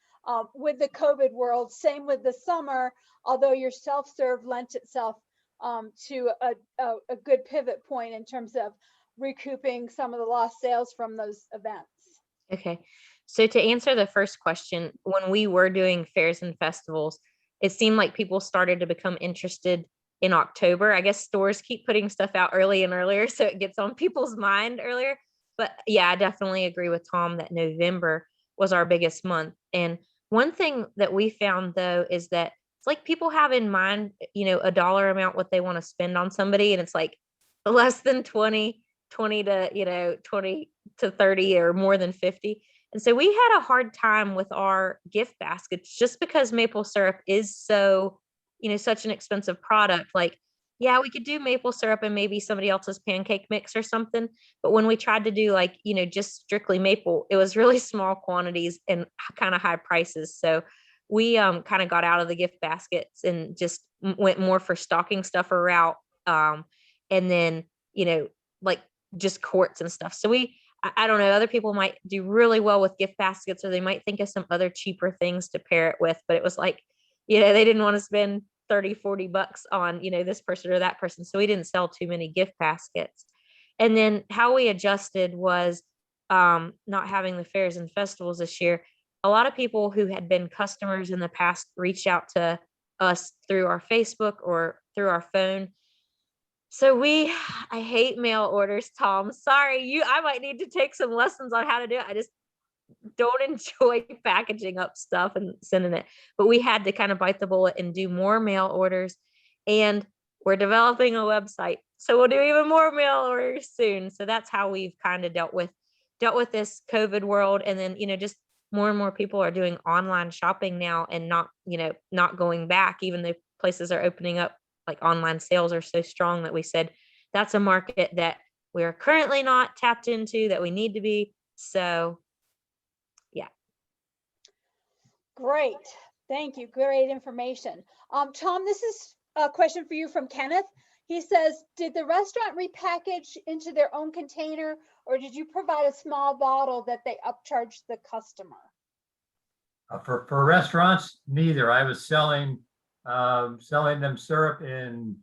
with the COVID world. Same with the summer, although your self-serve lent itself to a good pivot point in terms of recouping some of the lost sales from those events. Okay. So to answer the first question, when we were doing fairs and festivals, it seemed like people started to become interested in October. I guess stores keep putting stuff out early and earlier, so it gets on people's mind earlier. But yeah, I definitely agree with Tom that November was our biggest month. And one thing that we found though is that it's like people have in mind, a dollar amount what they want to spend on somebody, and it's like less than 20 to 20 to 30 or more than 50. And so we had a hard time with our gift baskets just because maple syrup is so, such an expensive product. Like, yeah, we could do maple syrup and maybe somebody else's pancake mix or something. But when we tried to do like, just strictly maple, it was really small quantities and kind of high prices. So we kind of got out of the gift baskets and just went more for stocking stuffer route. And then, like just quarts and stuff. So I don't know, other people might do really well with gift baskets, or they might think of some other cheaper things to pair it with, but it was like, they didn't want to spend 30-40 bucks on, this person or that person. So we didn't sell too many gift baskets. And then how we adjusted was not having the fairs and festivals this year. A lot of people who had been customers in the past reached out to us through our Facebook or through our phone. So I hate mail orders, Tom. Sorry, I might need to take some lessons on how to do it. I just don't enjoy packaging up stuff and sending it. But we had to kind of bite the bullet and do more mail orders. And we're developing a website, so we'll do even more mail orders soon. So that's how we've kind of dealt with this COVID world. And then, just more and more people are doing online shopping now and not going back, even though places are opening up. Like online sales are so strong that we said that's a market that we're currently not tapped into that we need to be. So yeah. Great. Thank you. Great information. Tom, this is a question for you from Kenneth. He says, did the restaurant repackage into their own container, or did you provide a small bottle that they upcharged the customer? For restaurants, neither. I was selling them syrup in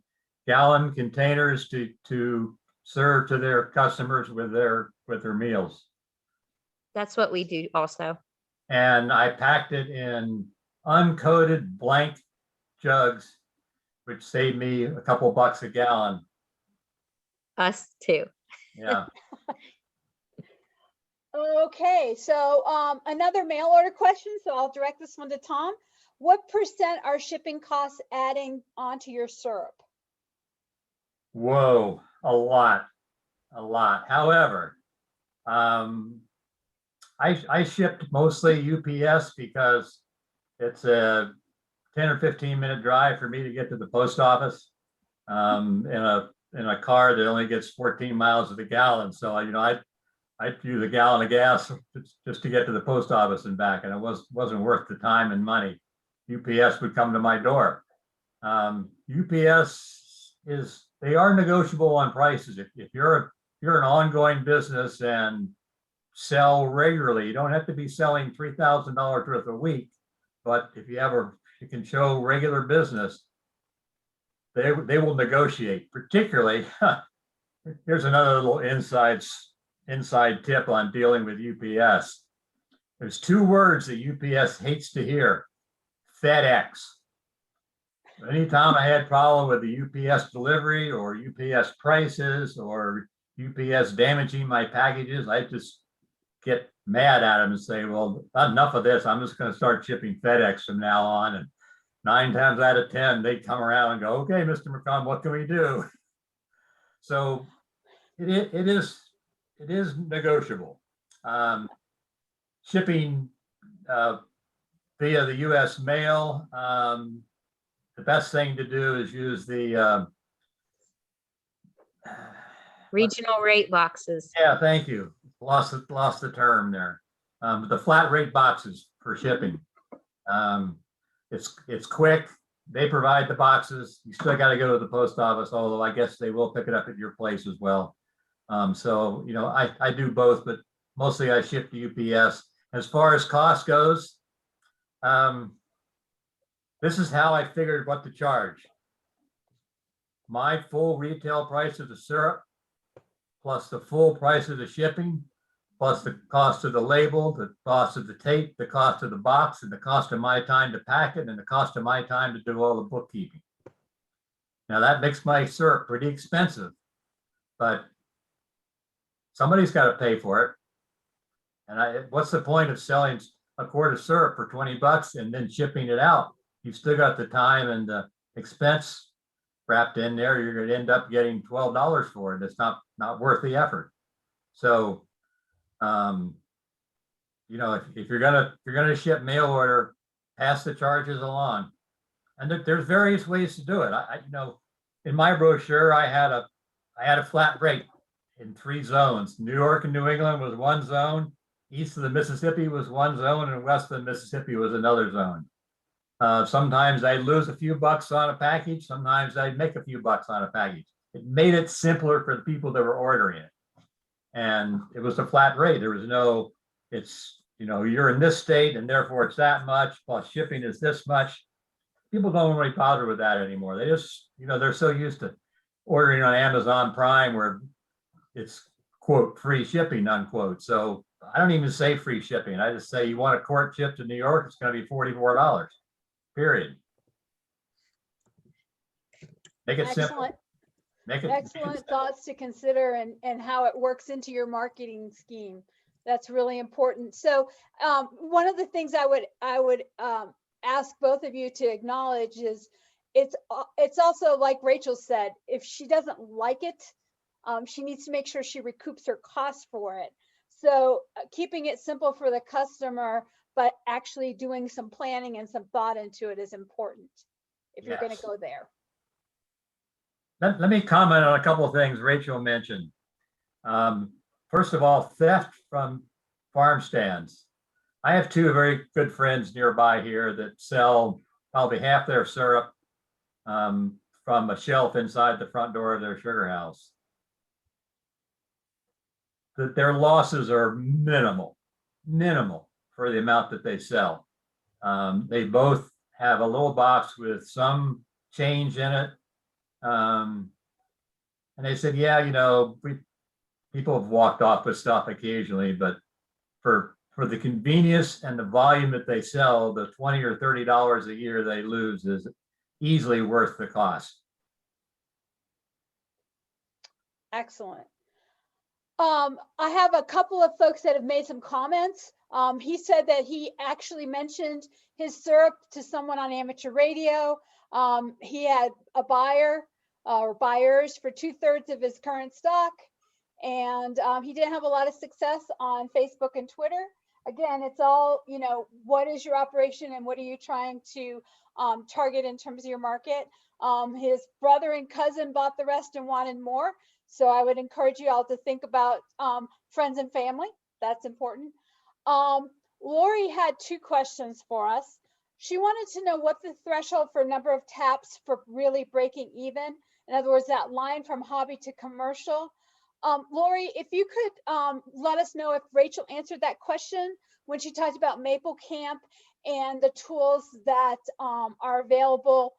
gallon containers to serve to their customers with their meals. That's what we do also. And I packed it in uncoated blank jugs, which saved me a couple bucks a gallon. Us too. Yeah. Okay, so another mail order question, so I'll direct this one to Tom. What % are shipping costs adding onto your syrup? Whoa, a lot. However, I shipped mostly UPS because it's a 10 or 15-minute drive for me to get to the post office in a car that only gets 14 miles to the gallon. So I'd use a gallon of gas just to get to the post office and back, and it wasn't worth the time and money. UPS would come to my door. UPS they are negotiable on prices. If you're an ongoing business and sell regularly, you don't have to be selling $3,000 worth a week, but if you can show regular business, they will negotiate. Particularly, here's another little inside tip on dealing with UPS. There's two words that UPS hates to hear: FedEx. Anytime I had problem with the UPS delivery or UPS prices or UPS damaging my packages, I just get mad at them and say, well, enough of this. I'm just going to start shipping FedEx from now on. And 9 times out of 10, they come around and go, okay, Mr. McCrum, what can we do? So it is negotiable. Shipping via the U.S. mail, the best thing to do is use the Regional rate boxes. yeah, thank you. Lost the term there. The flat rate boxes for shipping. It's quick. They provide the boxes. You still got to go to the post office, although I guess they will pick it up at your place as well. So, you know, I do both, but mostly I ship to UPS. As far as cost goes, this is how I figured what to charge. My full retail price of the syrup, plus the full price of the shipping, plus the cost of the label, the cost of the tape, the cost of the box, and the cost of my time to pack it, and the cost of my time to do all the bookkeeping. Now that makes my syrup pretty expensive, but somebody's got to pay for it. And what's the point of selling a quart of syrup for 20 bucks and then shipping it out? You've still got the time and the expense wrapped in there. You're going to end up getting $12 for it. It's not worth the effort. So, you know, if you're gonna ship mail order, pass the charges along. And there's various ways to do it. You know, in my brochure, I had a flat rate in 3 zones. New York and New England was one zone. East of the Mississippi was one zone, and west of the Mississippi was another zone. Sometimes I'd lose a few bucks on a package. Sometimes I'd make a few bucks on a package. It made it simpler for the people that were ordering it. And it was a flat rate. There was no, it's, you know, you're in this state and therefore it's that much, plus shipping is this much. People don't really bother with that anymore. They just, you know, they're so used to ordering on Amazon Prime where it's quote free shipping unquote. So I don't even say free shipping. I just say you want a quart shipped to New York, it's going to be $44. Period. Make it simple. Excellent. Make it Excellent thoughts to consider and how it works into your marketing scheme. That's really important. So one of the things I would ask both of you to acknowledge is it's also like Rachel said, if she doesn't like it, she needs to make sure she recoups her costs for it. So keeping it simple for the customer, but actually doing some planning and some thought into it is important if you're going to go there. Let me comment on a couple of things Rachel mentioned. First of all, theft from farm stands. I have 2 very good friends nearby here that sell probably half their syrup from a shelf inside the front door of their sugar house. Their losses are minimal for the amount that they sell. They both have a little box with some change in it. And they said, yeah, you know, people have walked off with stuff occasionally, but for the convenience and the volume that they sell, the $20 or $30 a year they lose is easily worth the cost. Excellent. I have a couple of folks that have made some comments. He said that he actually mentioned his syrup to someone on amateur radio. He had a buyer or buyers for 2/3 of his current stock. And he didn't have a lot of success on Facebook and Twitter. Again, it's all, you know, what is your operation and what are you trying to target in terms of your market? His brother and cousin bought the rest and wanted more. So I would encourage you all to think about friends and family. That's important. Lori had 2 questions for us. She wanted to know what the threshold for number of taps for really breaking even. In other words, that line from hobby to commercial. Lori, if you could let us know if Rachel answered that question when she talked about Maple Camp and the tools that are available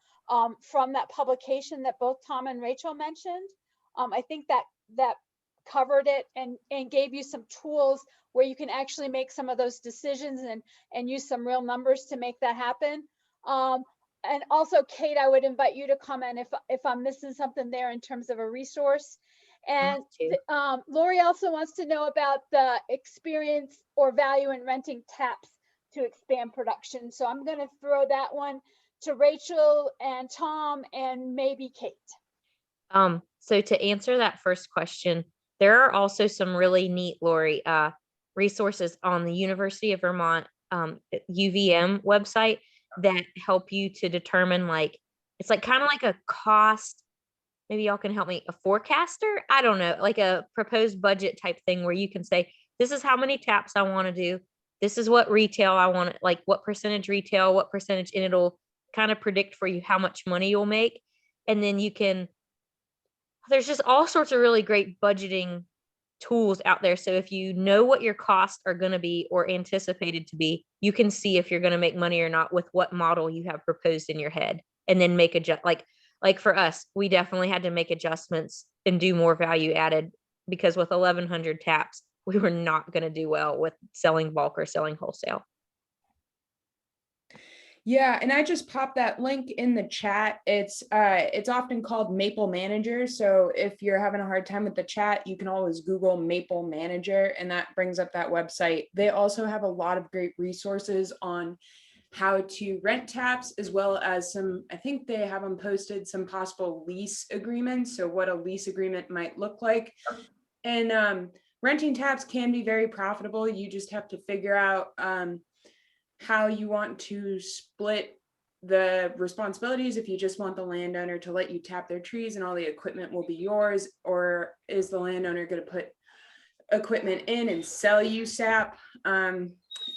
from that publication that both Tom and Rachel mentioned. I think that covered it and gave you some tools where you can actually make some of those decisions and use some real numbers to make that happen. And also, Kate, I would invite you to comment if I'm missing something there in terms of a resource. And Lori also wants to know about the experience or value in renting taps to expand production. So I'm going to throw that one to Rachel and Tom and maybe Kate. So to answer that first question, there are also some really neat, Lori, resources on the University of Vermont UVM website that help you to determine, like, it's like kind of like a cost. Maybe y'all can help me, a forecaster? I don't know, like a proposed budget type thing where you can say, this is how many taps I want to do. This is what retail I want, like what percentage retail, what percentage, and it'll kind of predict for you how much money you'll make. And then you can, there's just all sorts of really great budgeting tools out there. So if you know what your costs are going to be or anticipated to be, you can see if you're going to make money or not with what model you have proposed in your head, and then make like for us, we definitely had to make adjustments and do more value added, because with 1,100 taps, we were not going to do well with selling bulk or selling wholesale. Yeah, and I just popped that link in the chat. It's often called Maple Manager. So if you're having a hard time with the chat, you can always Google Maple Manager, and that brings up that website. They also have a lot of great resources on how to rent taps, as well as some, I think they have them posted, some possible lease agreements. So what a lease agreement might look like. And renting taps can be very profitable. You just have to figure out how you want to split the responsibilities. If you just want the landowner to let you tap their trees and all the equipment will be yours, or is the landowner going to put equipment in and sell you sap?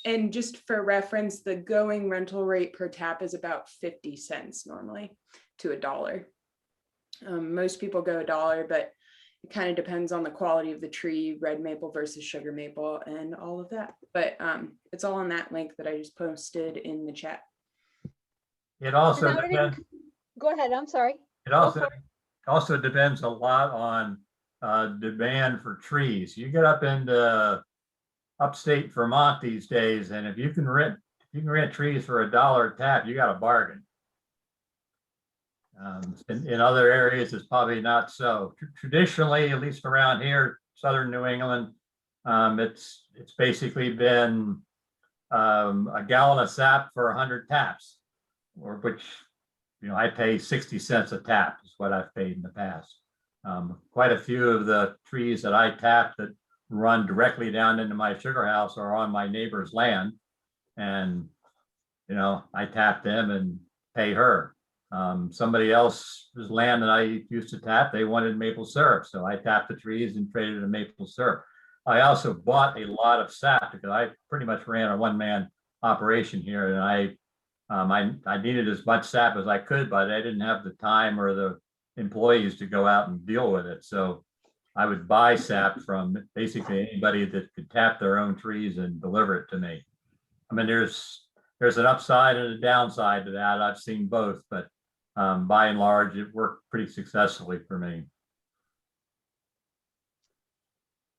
And just for reference, the going rental rate per tap is about 50 cents normally to $1. Most people go $1, but it kind of depends on the quality of the tree, red maple versus sugar maple, and all of that. But it's all on that link that I just posted in the chat. It also And I would depends, Go ahead, I'm sorry. it also depends a lot on demand for trees. You get up into upstate Vermont these days, and if you can rent trees for $1 a tap, you got a bargain. In other areas, it's probably not so. Traditionally, at least around here, southern New England, it's basically been a gallon of sap for 100 taps, or which, I pay 60 cents a tap is what I've paid in the past. Quite a few of the trees that I tap that run directly down into my sugar house are on my neighbor's land, and I tap them and pay her. Somebody else's land that I used to tap, they wanted maple syrup, so I tapped the trees and traded a maple syrup. I also bought a lot of sap because I pretty much ran a one-man operation here, and I needed as much sap as I could, but I didn't have the time or the employees to go out and deal with it. So I would buy sap from basically anybody that could tap their own trees and deliver it to me. I mean, there's an upside and a downside to that. I've seen both, but by and large, it worked pretty successfully for me.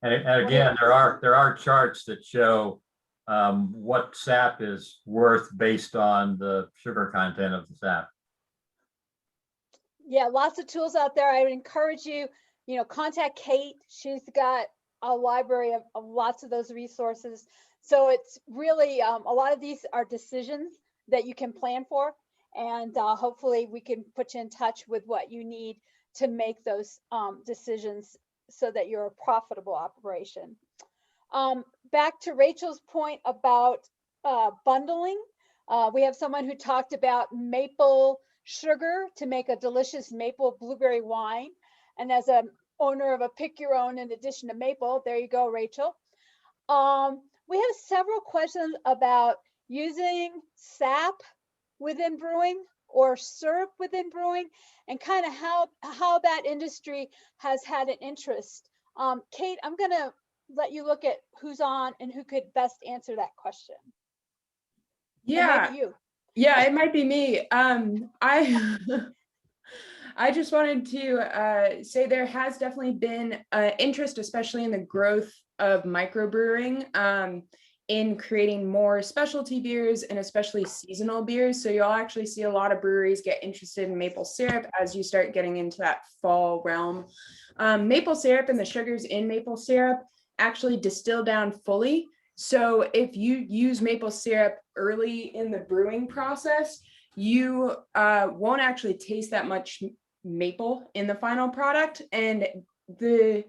And again, there are charts that show what sap is worth based on the sugar content of the sap. Yeah, lots of tools out there. I would encourage you, contact Kate. She's got a library of lots of those resources. So it's really, a lot of these are decisions that you can plan for. And hopefully we can put you in touch with what you need to make those decisions so that you're a profitable operation. Back to Rachel's point about bundling. We have someone who talked about maple sugar to make a delicious maple blueberry wine. And as an owner of a pick your own in addition to maple, there you go, Rachel. We have several questions about using sap within brewing or syrup within brewing, and kind of how that industry has had an interest. Kate, I'm going to let you look at who's on and who could best answer that question. Yeah. Maybe you. Yeah, it might be me. I just wanted to say there has definitely been interest, especially in the growth of microbrewing, in creating more specialty beers and especially seasonal beers. So you'll actually see a lot of breweries get interested in maple syrup as you start getting into that fall realm. Maple syrup and the sugars in maple syrup actually distill down fully. So if you use maple syrup early in the brewing process, you won't actually taste that much maple in the final product. And the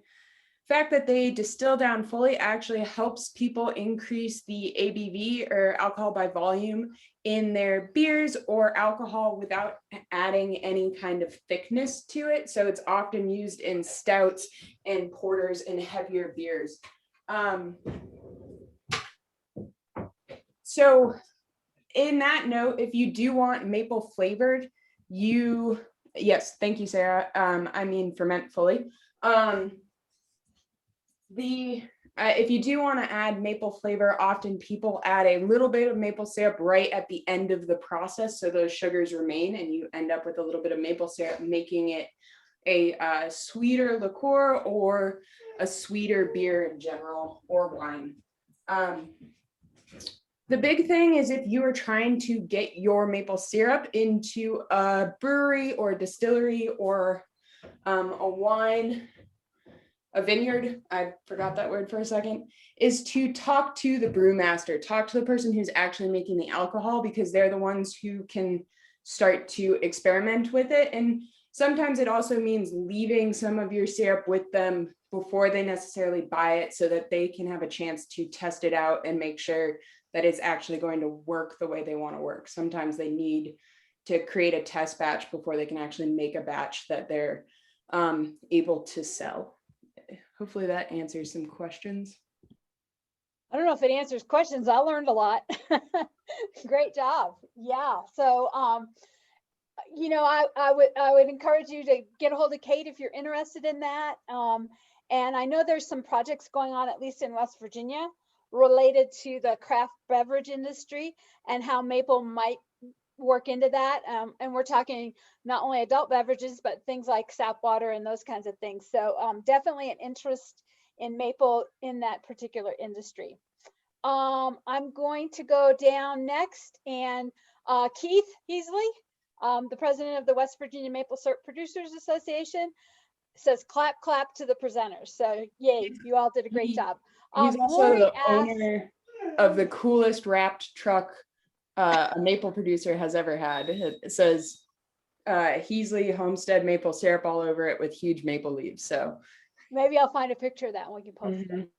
fact that they distill down fully actually helps people increase the ABV, or alcohol by volume, in their beers or alcohol without adding any kind of thickness to it. So it's often used in stouts and porters and heavier beers. So in that note, if you do want maple flavored, yes, thank you, Sarah. I mean, ferment fully. If you do want to add maple flavor, often people add a little bit of maple syrup right at the end of the process, so those sugars remain, and you end up with a little bit of maple syrup, making it a sweeter liqueur or a sweeter beer in general, or wine. The big thing is if you are trying to get your maple syrup into a brewery or a distillery or a wine, a vineyard, I forgot that word for a second, is to talk to the brewmaster, talk to the person who's actually making the alcohol, because they're the ones who can start to experiment with it. And sometimes it also means leaving some of your syrup with them before they necessarily buy it, so that they can have a chance to test it out and make sure that it's actually going to work the way they want to work. Sometimes they need to create a test batch before they can actually make a batch that they're able to sell. Hopefully that answers some questions. I don't know if it answers questions. I learned a lot. Great job. Yeah. So, you know, I would encourage you to get a hold of Kate if you're interested in that. And I know there's some projects going on, at least in West Virginia, related to the craft beverage industry and how maple might work into that. And we're talking not only adult beverages, but things like sap water and those kinds of things. So definitely an interest in maple in that particular industry. I'm going to go down next, and Keith Heasley, the president of the West Virginia Maple Syrup Producers Association, says clap, clap to the presenters. So yay, you all did a great job. He's also Lori the asked, owner of the coolest wrapped truck a maple producer has ever had. It says Heasley Homestead maple syrup all over it with huge maple leaves. So maybe I'll find a picture of that and we can post it.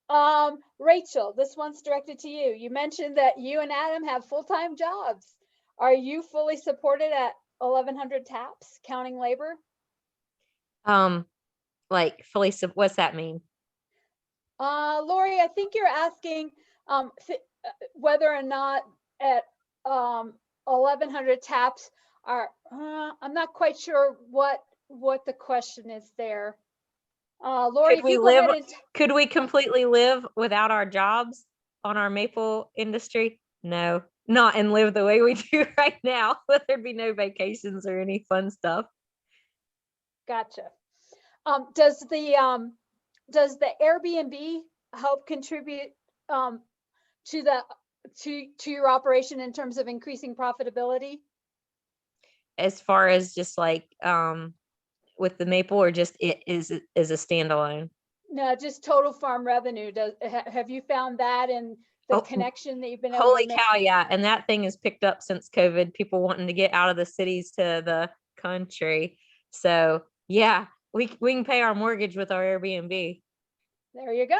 Yeah. Rachel, this one's directed to you. You mentioned that you and Adam have full-time jobs. Are you fully supported at 1,100 taps, counting labor? Like fully, what's that mean? Lori, I think you're asking whether or not at 1,100 taps are, I'm not quite sure what the question is there. Lori, could we completely live without our jobs on our maple industry? No, not, and live the way we do right now. There'd be no vacations or any fun stuff. Gotcha. Does the Airbnb help contribute to your operation in terms of increasing profitability? As far as just like with the maple, or just it is a standalone? No, just total farm revenue. Have you found that in the connection that you've been able to make? Holy cow, yeah. And that thing has picked up since COVID, people wanting to get out of the cities to the country. So yeah, we can pay our mortgage with our Airbnb. There you go.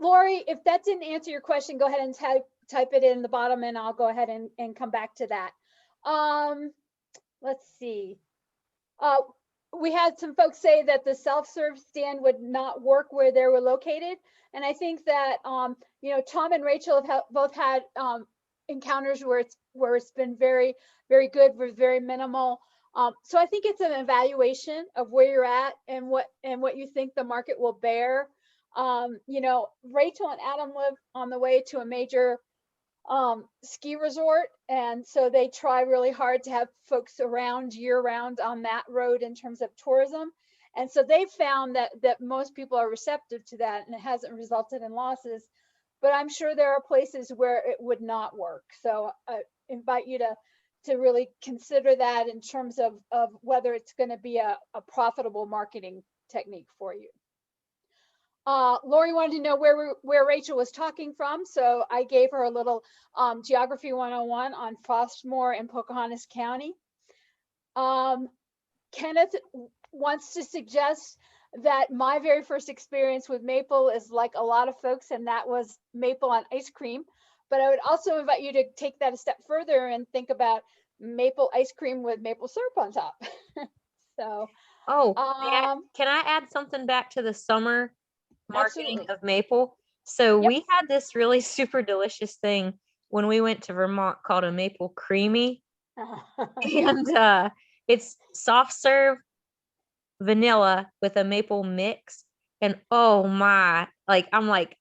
Lori, if that didn't answer your question, go ahead and type it in the bottom and I'll go ahead and come back to that. Let's see. We had some folks say that the self-serve stand would not work where they were located. And I think that, you know, Tom and Rachel have both had encounters where it's been very, very good with very minimal. So I think it's an evaluation of where you're at and what you think the market will bear. You know, Rachel and Adam live on the way to a major ski resort, and so they try really hard to have folks around year-round on that road in terms of tourism. And so they've found that most people are receptive to that, and it hasn't resulted in losses. But I'm sure there are places where it would not work. So I invite you to really consider that in terms of whether it's going to be a profitable marketing technique for you. Lori wanted to know where Rachel was talking from, so I gave her a little Geography 101 on Frostmore in Pocahontas County. Kenneth wants to suggest that my very first experience with maple is like a lot of folks, and that was maple on ice cream. But I would also invite you to take that a step further and think about maple ice cream with maple syrup on top. So, can I add something back to the summer marketing absolutely. of maple? So Yep. we had this really super delicious thing when we went to Vermont called a maple creamy. And it's soft serve vanilla with a maple mix. And oh my, like, I'm like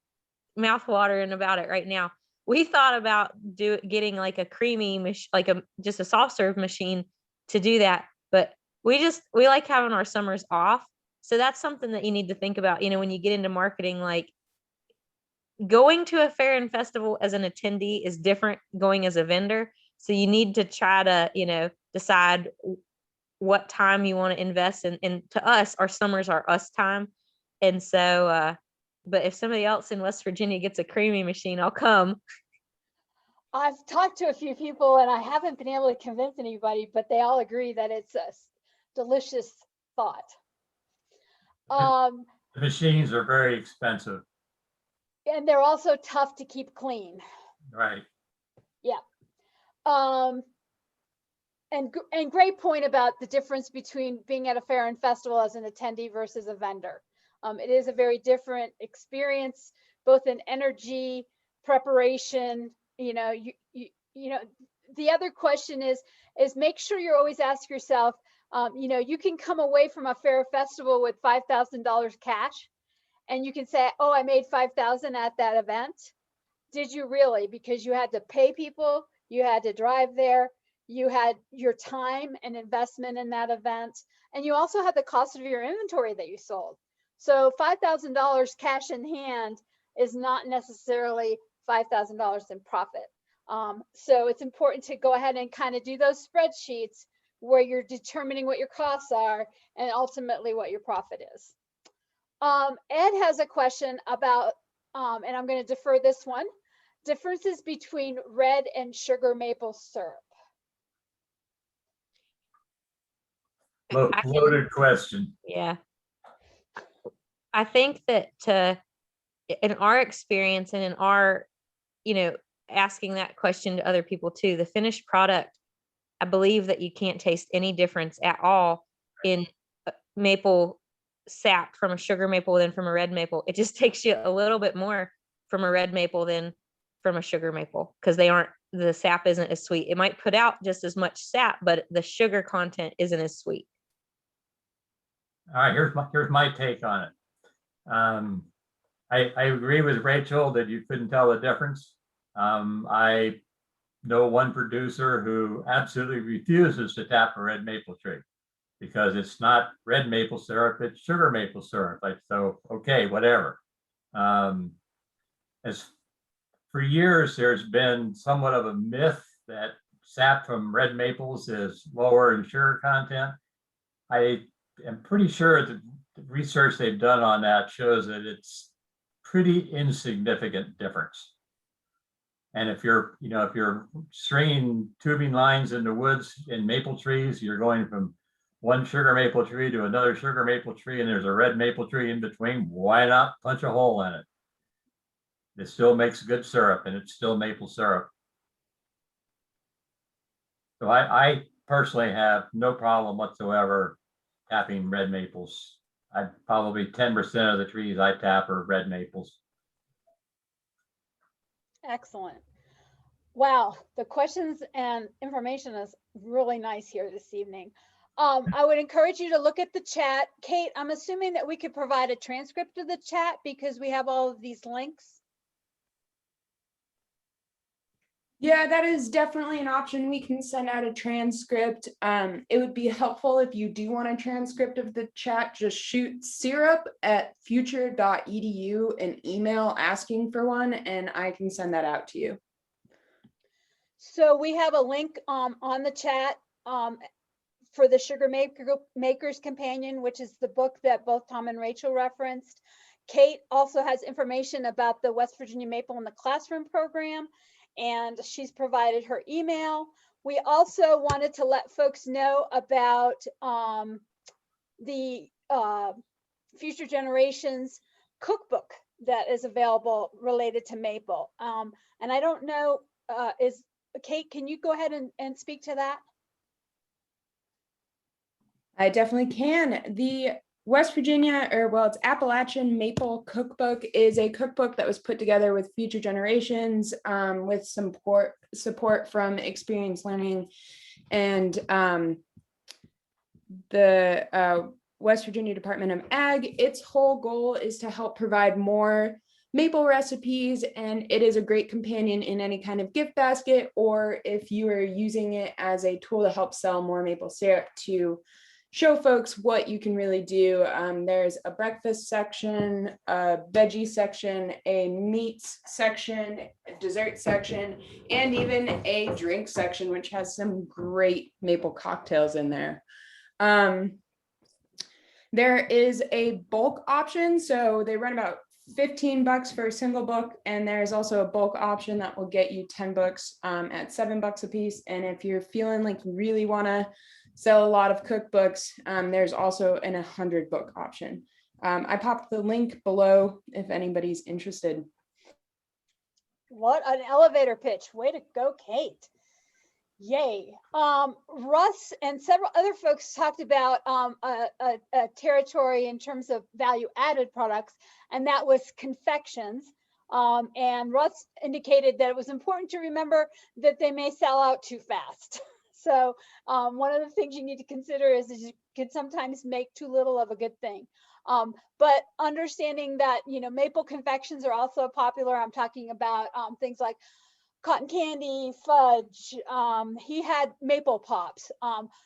mouth watering about it right now. We thought about getting like a creamy just a soft serve machine to do that, but we like having our summers off. So that's something that you need to think about, when you get into marketing. Like, going to a fair and festival as an attendee is different going as a vendor. So you need to try to, decide what time you want to invest in. And to us, our summers are us time. And so, but if somebody else in West Virginia gets a creamy machine, I'll come. I've talked to a few people and I haven't been able to convince anybody, but they all agree that it's a delicious thought. The machines are very expensive. And they're also tough to keep clean. Right. Yeah. And great point about the difference between being at a fair and festival as an attendee versus a vendor. It is a very different experience, both in energy, preparation. The other question is make sure you're always ask yourself, you can come away from a fair festival with $5,000 cash, and you can say, oh, I made 5,000 at that event. Did you really? Because you had to pay people, you had to drive there, you had your time and investment in that event, and you also had the cost of your inventory that you sold. So $5,000 cash in hand is not necessarily $5,000 in profit. So it's important to go ahead and kind of do those spreadsheets where you're determining what your costs are and ultimately what your profit is. Ed has a question about, and I'm going to defer this one, differences between red and sugar maple syrup. Loaded question. Yeah. I think that in our experience and in our, asking that question to other people too, the finished product, I believe that you can't taste any difference at all in maple sap from a sugar maple than from a red maple. It just takes you a little bit more from a red maple than from a sugar maple, because the sap isn't as sweet. It might put out just as much sap, but the sugar content isn't as sweet. All right, here's my take on it. I agree with Rachel that you couldn't tell the difference. I know one producer who absolutely refuses to tap a red maple tree because it's not red maple syrup, it's sugar maple syrup. So, okay, whatever. As for years, there's been somewhat of a myth that sap from red maples is lower in sugar content. I am pretty sure that the research they've done on that shows that it's pretty insignificant difference. And if you're stringing tubing lines in the woods in maple trees, you're going from one sugar maple tree to another sugar maple tree, and there's a red maple tree in between, why not punch a hole in it? It still makes good syrup, and it's still maple syrup. So I personally have no problem whatsoever tapping red maples. Probably 10% of the trees I tap are red maples. Excellent. Wow, the questions and information is really nice here this evening. I would encourage you to look at the chat. Kate, I'm assuming that we could provide a transcript of the chat because we have all of these links. Yeah, that is definitely an option. We can send out a transcript. It would be helpful if you do want a transcript of the chat, just shoot syrup@future.edu an email asking for one, and I can send that out to you. So we have a link on the chat for the Sugar Maker's Companion, which is the book that both Tom and Rachel referenced. Kate also has information about the West Virginia Maple in the Classroom program, and she's provided her email. We also wanted to let folks know about the Future Generations cookbook that is available related to maple. And I don't know, Kate, can you go ahead and speak to that? I definitely can. The West Virginia, it's Appalachian Maple Cookbook is a cookbook that was put together with Future Generations with some support from Experience Learning. And the West Virginia Department of Ag. Its whole goal is to help provide more maple recipes, and it is a great companion in any kind of gift basket, or if you are using it as a tool to help sell more maple syrup to show folks what you can really do. There's a breakfast section, a veggie section, a meats section, a dessert section, and even a drink section, which has some great maple cocktails in there. There is a bulk option, so they run about $15 for a single book, and there's also a bulk option that will get you 10 books at $7 a piece. And if you're feeling like you really want to sell a lot of cookbooks, there's also an 100 book option. I popped the link below if anybody's interested. What an elevator pitch. Way to go, Kate. Yay. Russ and several other folks talked about a territory in terms of value added products, and that was confections. And Russ indicated that it was important to remember that they may sell out too fast. So one of the things you need to consider is you can sometimes make too little of a good thing. But understanding that, you know, maple confections are also popular. I'm talking about things like cotton candy, fudge. He had maple pops.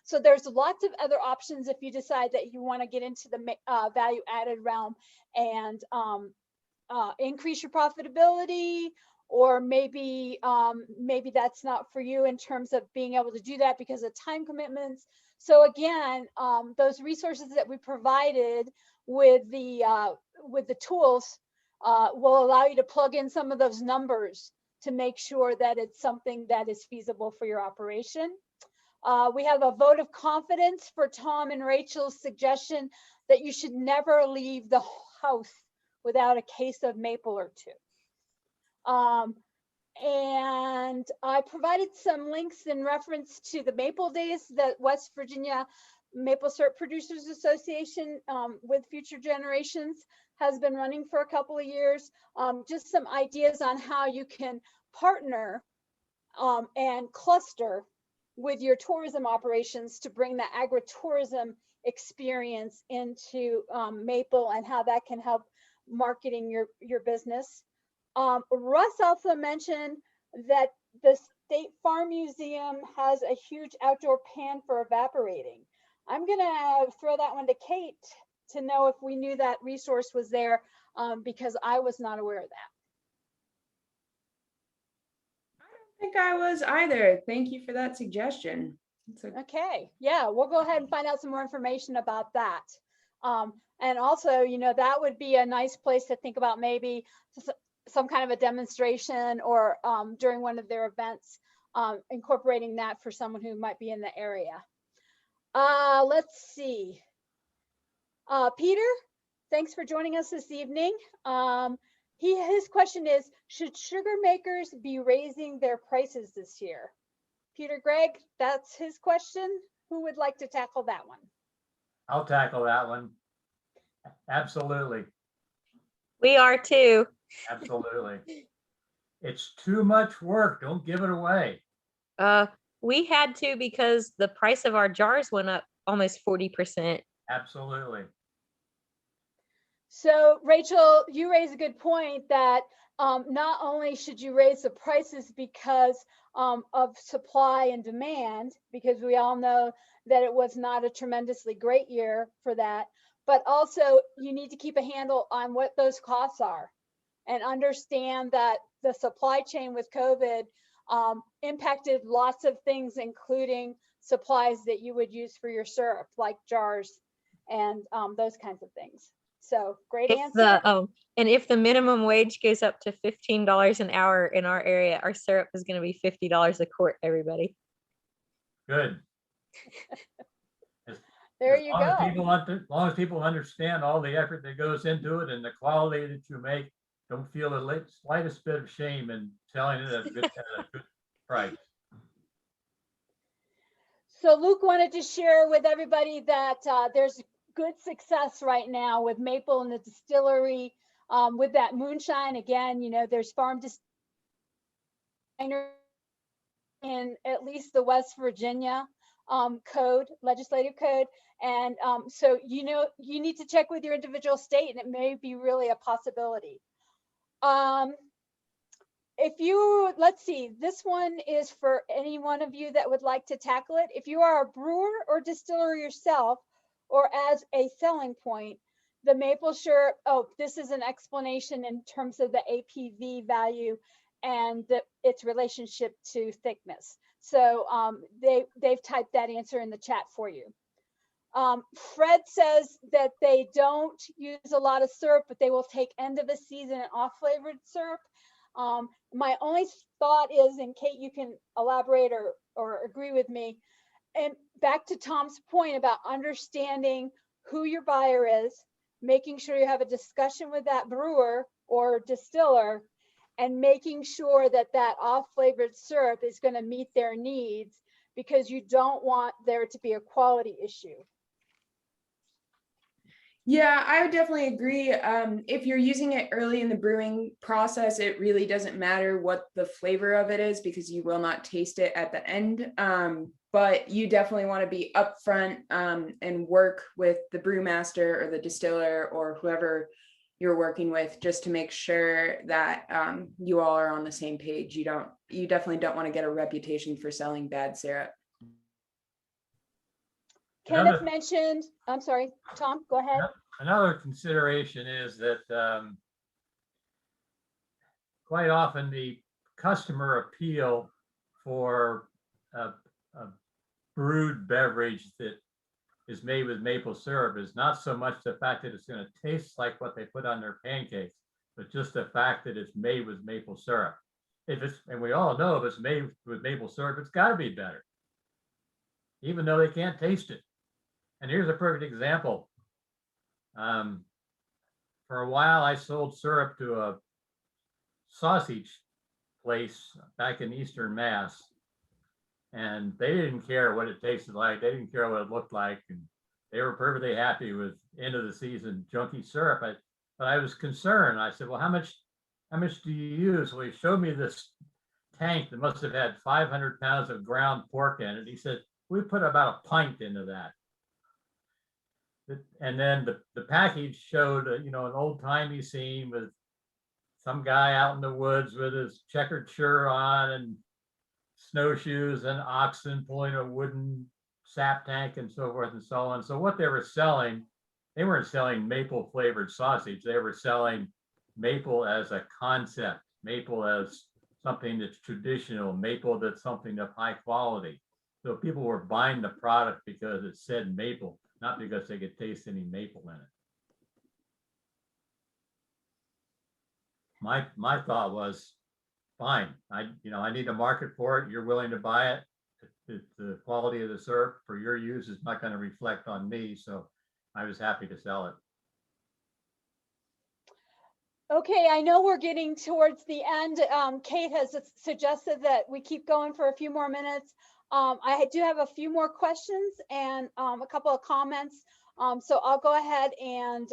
So there's lots of other options if you decide that you want to get into the value added realm and increase your profitability, or maybe that's not for you in terms of being able to do that because of time commitments. So again, those resources that we provided with the tools will allow you to plug in some of those numbers to make sure that it's something that is feasible for your operation. We have a vote of confidence for Tom and Rachel's suggestion that you should never leave the house without a case of maple or two. And I provided some links in reference to the Maple Days that West Virginia Maple Syrup Producers Association with Future Generations has been running for a couple of years. Just some ideas on how you can partner and cluster with your tourism operations to bring the agritourism experience into maple, and how that can help marketing your business. Russ also mentioned that the State Farm Museum has a huge outdoor pan for evaporating. I'm gonna throw that one to Kate to know if we knew that resource was there, because I was not aware of that. I don't think I was either. Thank you for that suggestion. Okay, yeah, we'll go ahead and find out some more information about that. And also, you know, that would be a nice place to think about maybe some kind of a demonstration, or during one of their events, incorporating that for someone who might be in the area. Let's see. Peter, thanks for joining us this evening. His question is, should sugar makers be raising their prices this year? Peter Gregg, that's his question. Who would like to tackle that one? I'll tackle that one. Absolutely. We are too. Absolutely. It's too much work. Don't give it away. We had to because the price of our jars went up almost 40%. Absolutely. So Rachel, you raise a good point that not only should you raise the prices because of supply and demand, because we all know that it was not a tremendously great year for that, but also you need to keep a handle on what those costs are and understand that the supply chain with COVID impacted lots of things, including supplies that you would use for your syrup, like jars and those kinds of things. So great answer. And if the minimum wage goes up to $15 an hour in our area, our syrup is going to be $50 a quart, everybody. Good. There you go. As long as people understand all the effort that goes into it and the quality that you make, don't feel the slightest bit of shame in selling it at a good price. So Luke wanted to share with everybody that there's good success right now with maple in the distillery, with that moonshine. Again, you know, there's farm distillery in at least the West Virginia code, legislative code. And so, you know, you need to check with your individual state, and it may be really a possibility. If you, let's see, this one is for any one of you that would like to tackle it. If you are a brewer or distiller yourself, or as a selling point, the maple syrup, oh, this is an explanation in terms of the APV value and its relationship to thickness. So they've typed that answer in the chat for you. Fred says that they don't use a lot of syrup, but they will take end of the season and off flavored syrup. My only thought is, and Kate, you can elaborate or agree with me, and back to Tom's point about understanding who your buyer is, making sure you have a discussion with that brewer or distiller, and making sure that that off flavored syrup is going to meet their needs, because you don't want there to be a quality issue. Yeah, I would definitely agree. If you're using it early in the brewing process, it really doesn't matter what the flavor of it is, because you will not taste it at the end. But you definitely want to be upfront and work with the brewmaster or the distiller or whoever you're working with, just to make sure that you all are on the same page. You definitely don't want to get a reputation for selling bad syrup. Kenneth mentioned, I'm sorry, Tom, go ahead. Another consideration is that quite often the customer appeal for a brewed beverage that is made with maple syrup is not so much the fact that it's going to taste like what they put on their pancakes, but just the fact that it's made with maple syrup. And we all know if it's made with maple syrup, it's got to be better, even though they can't taste it. And here's a perfect example. For a while, I sold syrup to a sausage place back in Eastern Mass, and they didn't care what it tasted like. They didn't care what it looked like, and they were perfectly happy with end of the season junky syrup. But I was concerned. I said, "Well, how much do you use?" Well, he showed me this tank that must have had 500 pounds of ground pork in it. He said, "We put about a pint into that." And then the package showed, an old-timey scene with some guy out in the woods with his checkered shirt on and snowshoes and oxen pulling a wooden sap tank and so forth and so on. So what they were selling, they weren't selling maple flavored sausage. They were selling maple as a concept, maple as something that's traditional, maple that's something of high quality. So people were buying the product because it said maple, not because they could taste any maple in it. My thought was, fine, I need a market for it. You're willing to buy it. The quality of the syrup for your use is not going to reflect on me, so I was happy to sell it. Okay, I know we're getting towards the end. Kate has suggested that we keep going for a few more minutes. I do have a few more questions and a couple of comments. So I'll go ahead and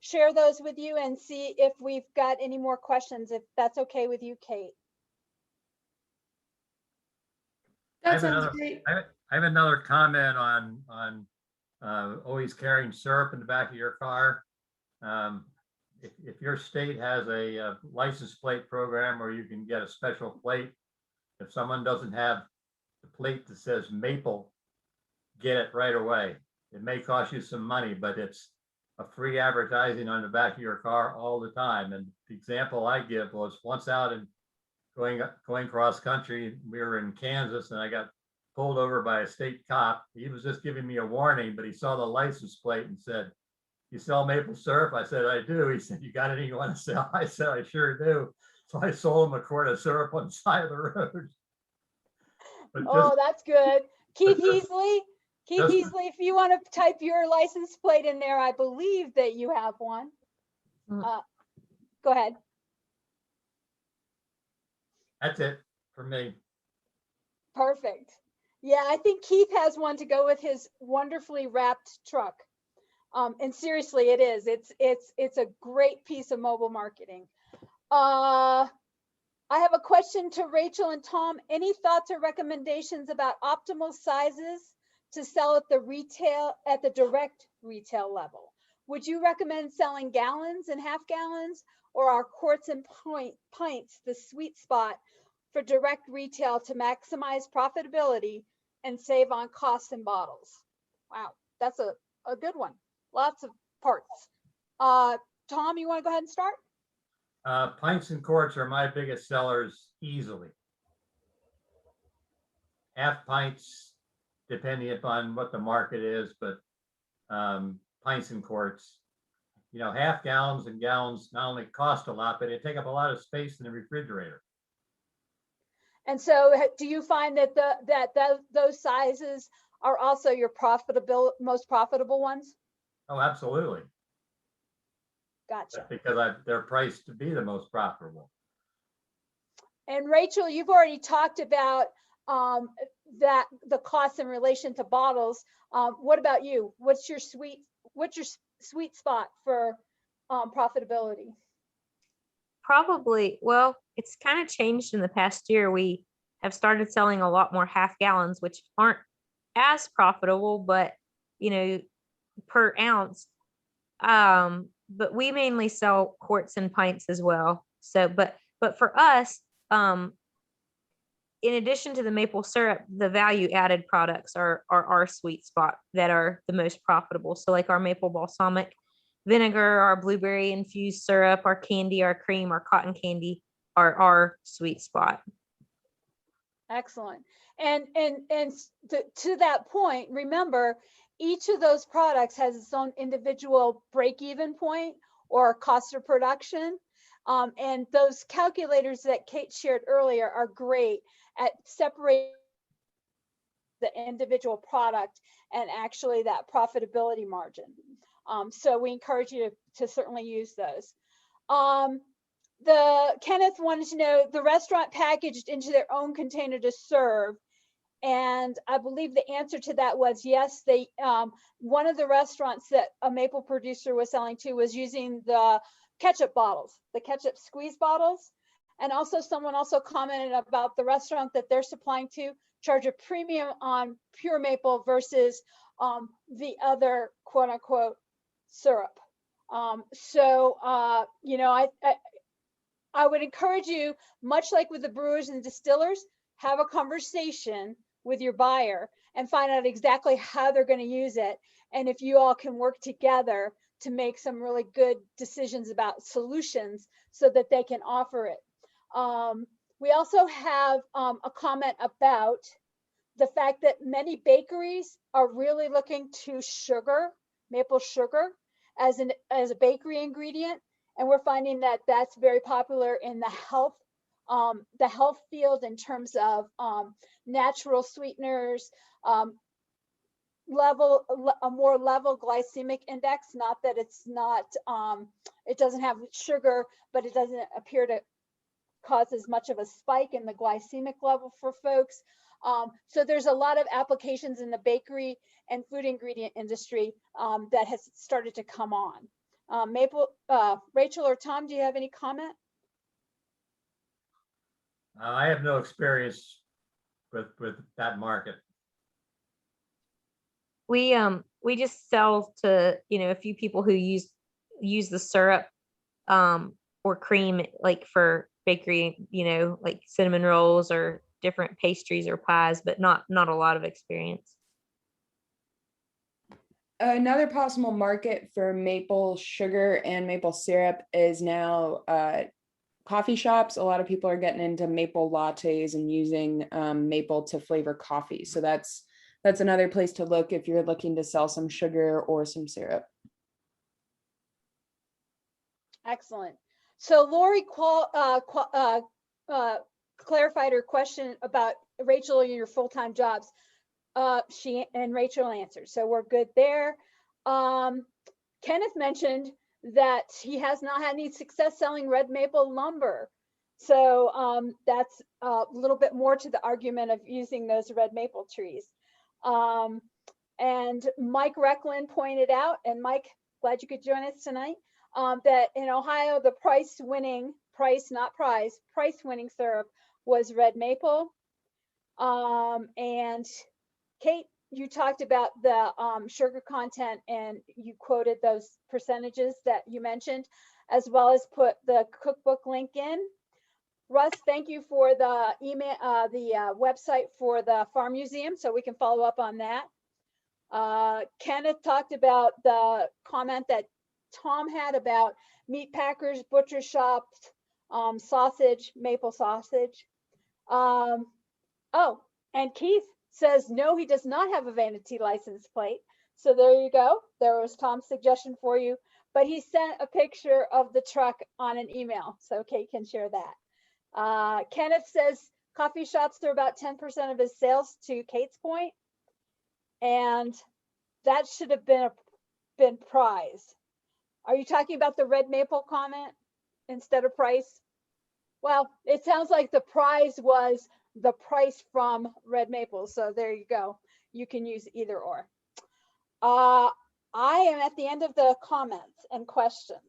share those with you and see if we've got any more questions, if that's okay with you, Kate. That sounds great. I have another comment on always carrying syrup in the back of your car. If your state has a license plate program where you can get a special plate, if someone doesn't have the plate that says maple, get it right away. It may cost you some money, but it's a free advertising on the back of your car all the time. And the example I give was once out and going cross country, we were in Kansas, and I got pulled over by a state cop. He was just giving me a warning, but he saw the license plate and said, "You sell maple syrup?" I said, "I do." He said, "You got anything you want to sell?" I said, "I sure do." So I sold him a quart of syrup on the side of the road. Oh, that's good. Keith Heasley, if you want to type your license plate in there, I believe that you have one. Go ahead. That's it for me. Perfect. Yeah, I think Keith has one to go with his wonderfully wrapped truck. And seriously, it is. It's a great piece of mobile marketing. I have a question to Rachel and Tom. Any thoughts or recommendations about optimal sizes to sell at the direct retail level? Would you recommend selling gallons and half gallons, or are quarts and pints the sweet spot for direct retail to maximize profitability and save on costs and bottles? Wow, that's a good one. Lots of parts. Tom, you want to go ahead and start? Pints and quarts are my biggest sellers easily. Half pints, depending upon what the market is, but pints and quarts. You know, half gallons and gallons not only cost a lot, but they take up a lot of space in the refrigerator. And so do you find that those sizes are also your most profitable ones? Oh, absolutely. Gotcha. Because they're priced to be the most profitable. And Rachel, you've already talked about that the cost in relation to bottles. What about you? What's your sweet spot for profitability? Probably, well, it's kind of changed in the past year. We have started selling a lot more half gallons, which aren't as profitable, but per ounce. But we mainly sell quarts and pints as well. So, but for us, in addition to the maple syrup, the value added products are our sweet spot that are the most profitable. So like our maple balsamic vinegar, our blueberry infused syrup, our candy, our cream, our cotton candy are our sweet spot. Excellent. And to that point, remember, each of those products has its own individual break-even point or cost of production. And those calculators that Kate shared earlier are great at separating the individual product and actually that profitability margin. So we encourage you to certainly use those. Kenneth wanted to know the restaurant packaged into their own container to serve. And I believe the answer to that was yes. They one of the restaurants that a maple producer was selling to was using the ketchup bottles, the ketchup squeeze bottles. And also someone also commented about the restaurant that they're supplying to charge a premium on pure maple versus the other quote unquote syrup. I would encourage you, much like with the brewers and distillers, have a conversation with your buyer and find out exactly how they're going to use it. And if you all can work together to make some really good decisions about solutions so that they can offer it. We also have a comment about the fact that many bakeries are really looking to sugar, maple sugar, as a bakery ingredient. And we're finding that that's very popular in the health field in terms of natural sweeteners, a more level glycemic index. Not that it's not, it doesn't have sugar, but it doesn't appear to cause as much of a spike in the glycemic level for folks. So there's a lot of applications in the bakery and food ingredient industry that has started to come on. Rachel or Tom, do you have any comment? I have no experience with that market. We just sell to a few people who use the syrup or cream like for bakery, like cinnamon rolls or different pastries or pies, but not a lot of experience. Another possible market for maple sugar and maple syrup is now coffee shops. A lot of people are getting into maple lattes and using maple to flavor coffee. So that's another place to look if you're looking to sell some sugar or some syrup. Excellent. So Lori clarified her question about Rachel and your full-time jobs. She and Rachel answered, so we're good there. Kenneth mentioned that he has not had any success selling red maple lumber. So that's a little bit more to the argument of using those red maple trees. And Mike Recklin pointed out, and Mike, glad you could join us tonight, that in Ohio, the price winning price, not prize, price winning syrup was red maple. And Kate, you talked about the sugar content and you quoted those percentages that you mentioned, as well as put the cookbook link in. Russ, thank you for the email, website for the Farm Museum, so we can follow up on that. Kenneth talked about the comment that Tom had about meat packers, butcher shops, sausage, maple sausage. Oh, and Keith says, no, he does not have a vanity license plate. So there you go. There was Tom's suggestion for you, but he sent a picture of the truck on an email. So Kate can share that. Kenneth says coffee shops throw about 10% of his sales, to Kate's point. And that should have been prize. Are you talking about the red maple comment instead of price? Well, it sounds like the prize was the price from red maple. So there you go. You can use either or. I am at the end of the comments and questions.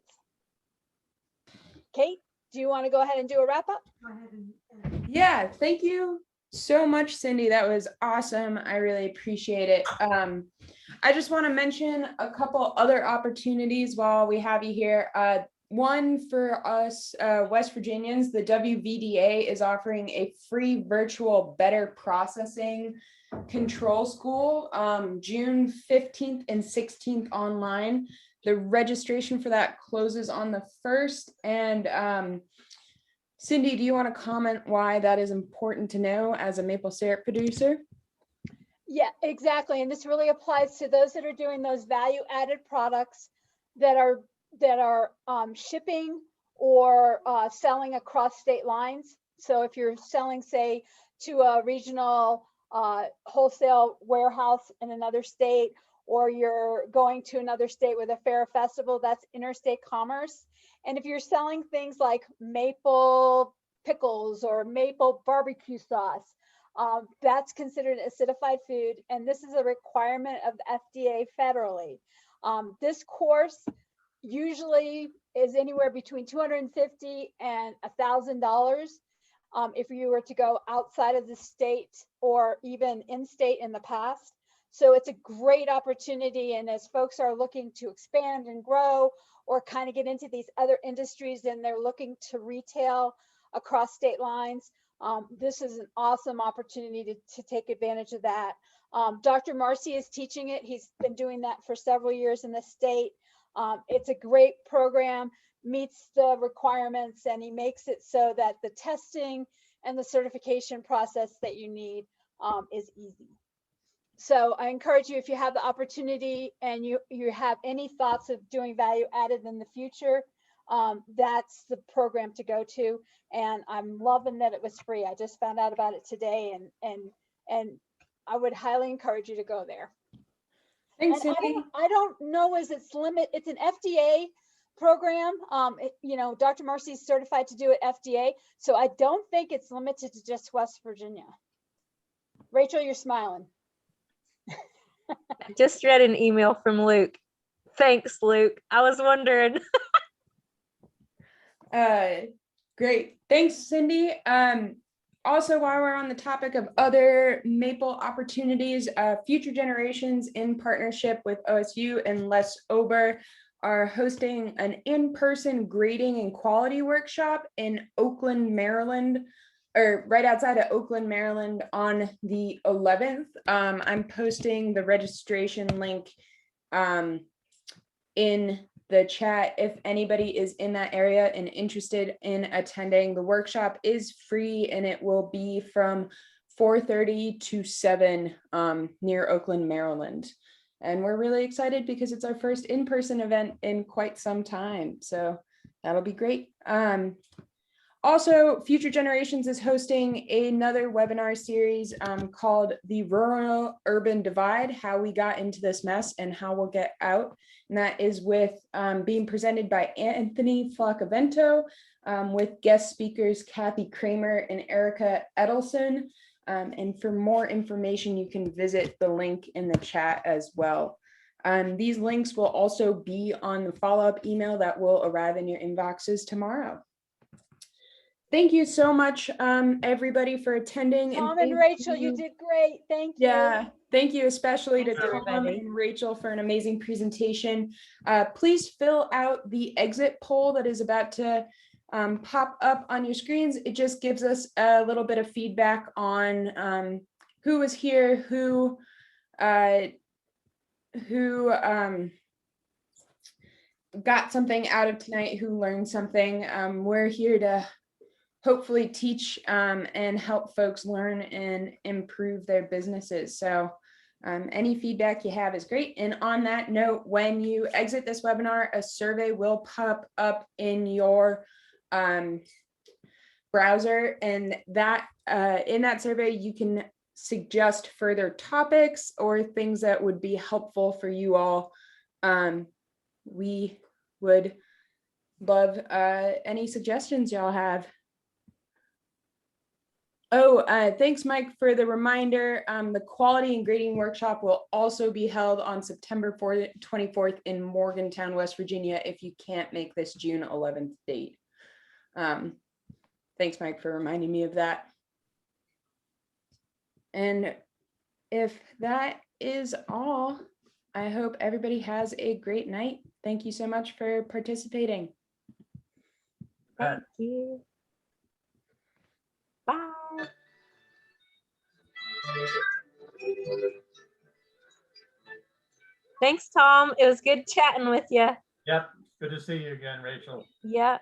Kate, do you want to go ahead and do a wrap up? Yeah, thank you so much, Cindy. That was awesome. I really appreciate it. I just want to mention a couple other opportunities while we have you here. One for us West Virginians, the WVDA is offering a free virtual better processing control school, June 15th and 16th online. The registration for that closes on the 1st. And Cindy, do you want to comment why that is important to know as a maple syrup producer? Yeah, exactly. And this really applies to those that are doing those value added products that are shipping or selling across state lines. So if you're selling, say, to a regional wholesale warehouse in another state, or you're going to another state with a fair or festival, that's interstate commerce. And if you're selling things like maple pickles or maple barbecue sauce, that's considered acidified food. And this is a requirement of the FDA federally. This course usually is anywhere between $250 and $1,000 if you were to go outside of the state or even in-state in the past. So it's a great opportunity. And as folks are looking to expand and grow or kind of get into these other industries and they're looking to retail across state lines, this is an awesome opportunity to take advantage of that. Dr. Marcy is teaching it. He's been doing that for several years in the state. It's a great program, meets the requirements, and he makes it so that the testing and the certification process that you need is easy. So I encourage you, if you have the opportunity and you have any thoughts of doing value added in the future, that's the program to go to. And I'm loving that it was free. I just found out about it today, and I would highly encourage you to go there. Thanks, And Cindy. I don't know is its limit. It's an FDA program. Dr. Marcy's certified to do it FDA. So I don't think it's limited to just West Virginia. Rachel, you're smiling. I just read an email from Luke. Thanks, Luke. I was wondering. Great. Thanks, Cindy. Also, while we're on the topic of other maple opportunities, Future Generations in partnership with OSU and Les Ober are hosting an in-person grading and quality workshop in Oakland, Maryland, or right outside of Oakland, Maryland on the 11th. I'm posting the registration link in the chat. If anybody is in that area and interested in attending, the workshop is free and it will be from 4:30 to 7 near Oakland, Maryland. And we're really excited because it's our first in-person event in quite some time. So that'll be great. Also, Future Generations is hosting another webinar series called The Rural Urban Divide, How We Got Into This Mess and How We'll Get Out. And that is with being presented by Anthony Flacavento with guest speakers Kathy Kramer and Erica Edelson. And for more information, you can visit the link in the chat as well. These links will also be on the follow-up email that will arrive in your inboxes tomorrow. Thank you so much, everybody, for attending. Tom thank and Rachel, you you- did great. Thank you. Yeah, thank you especially to Thanks, Tom everybody. and Rachel for an amazing presentation. Please fill out the exit poll that is about to pop up on your screens. It just gives us a little bit of feedback on who was here, who got something out of tonight, who learned something. We're here to hopefully teach and help folks learn and improve their businesses. So any feedback you have is great. And on that note, when you exit this webinar, a survey will pop up in your browser, and that in that survey, you can suggest further topics or things that would be helpful for you all. We would love any suggestions y'all have. Oh, thanks, Mike, for the reminder. The quality and grading workshop will also be held on September 24th in Morgantown, West Virginia, if you can't make this June 11th date. Thanks, Mike, for reminding me of that. And if that is all, I hope everybody has a great night. Thank you so much for participating. Thank you. Bye. Thanks, Tom. It was good chatting with you. Yep, good to see you again, Rachel. Yeah.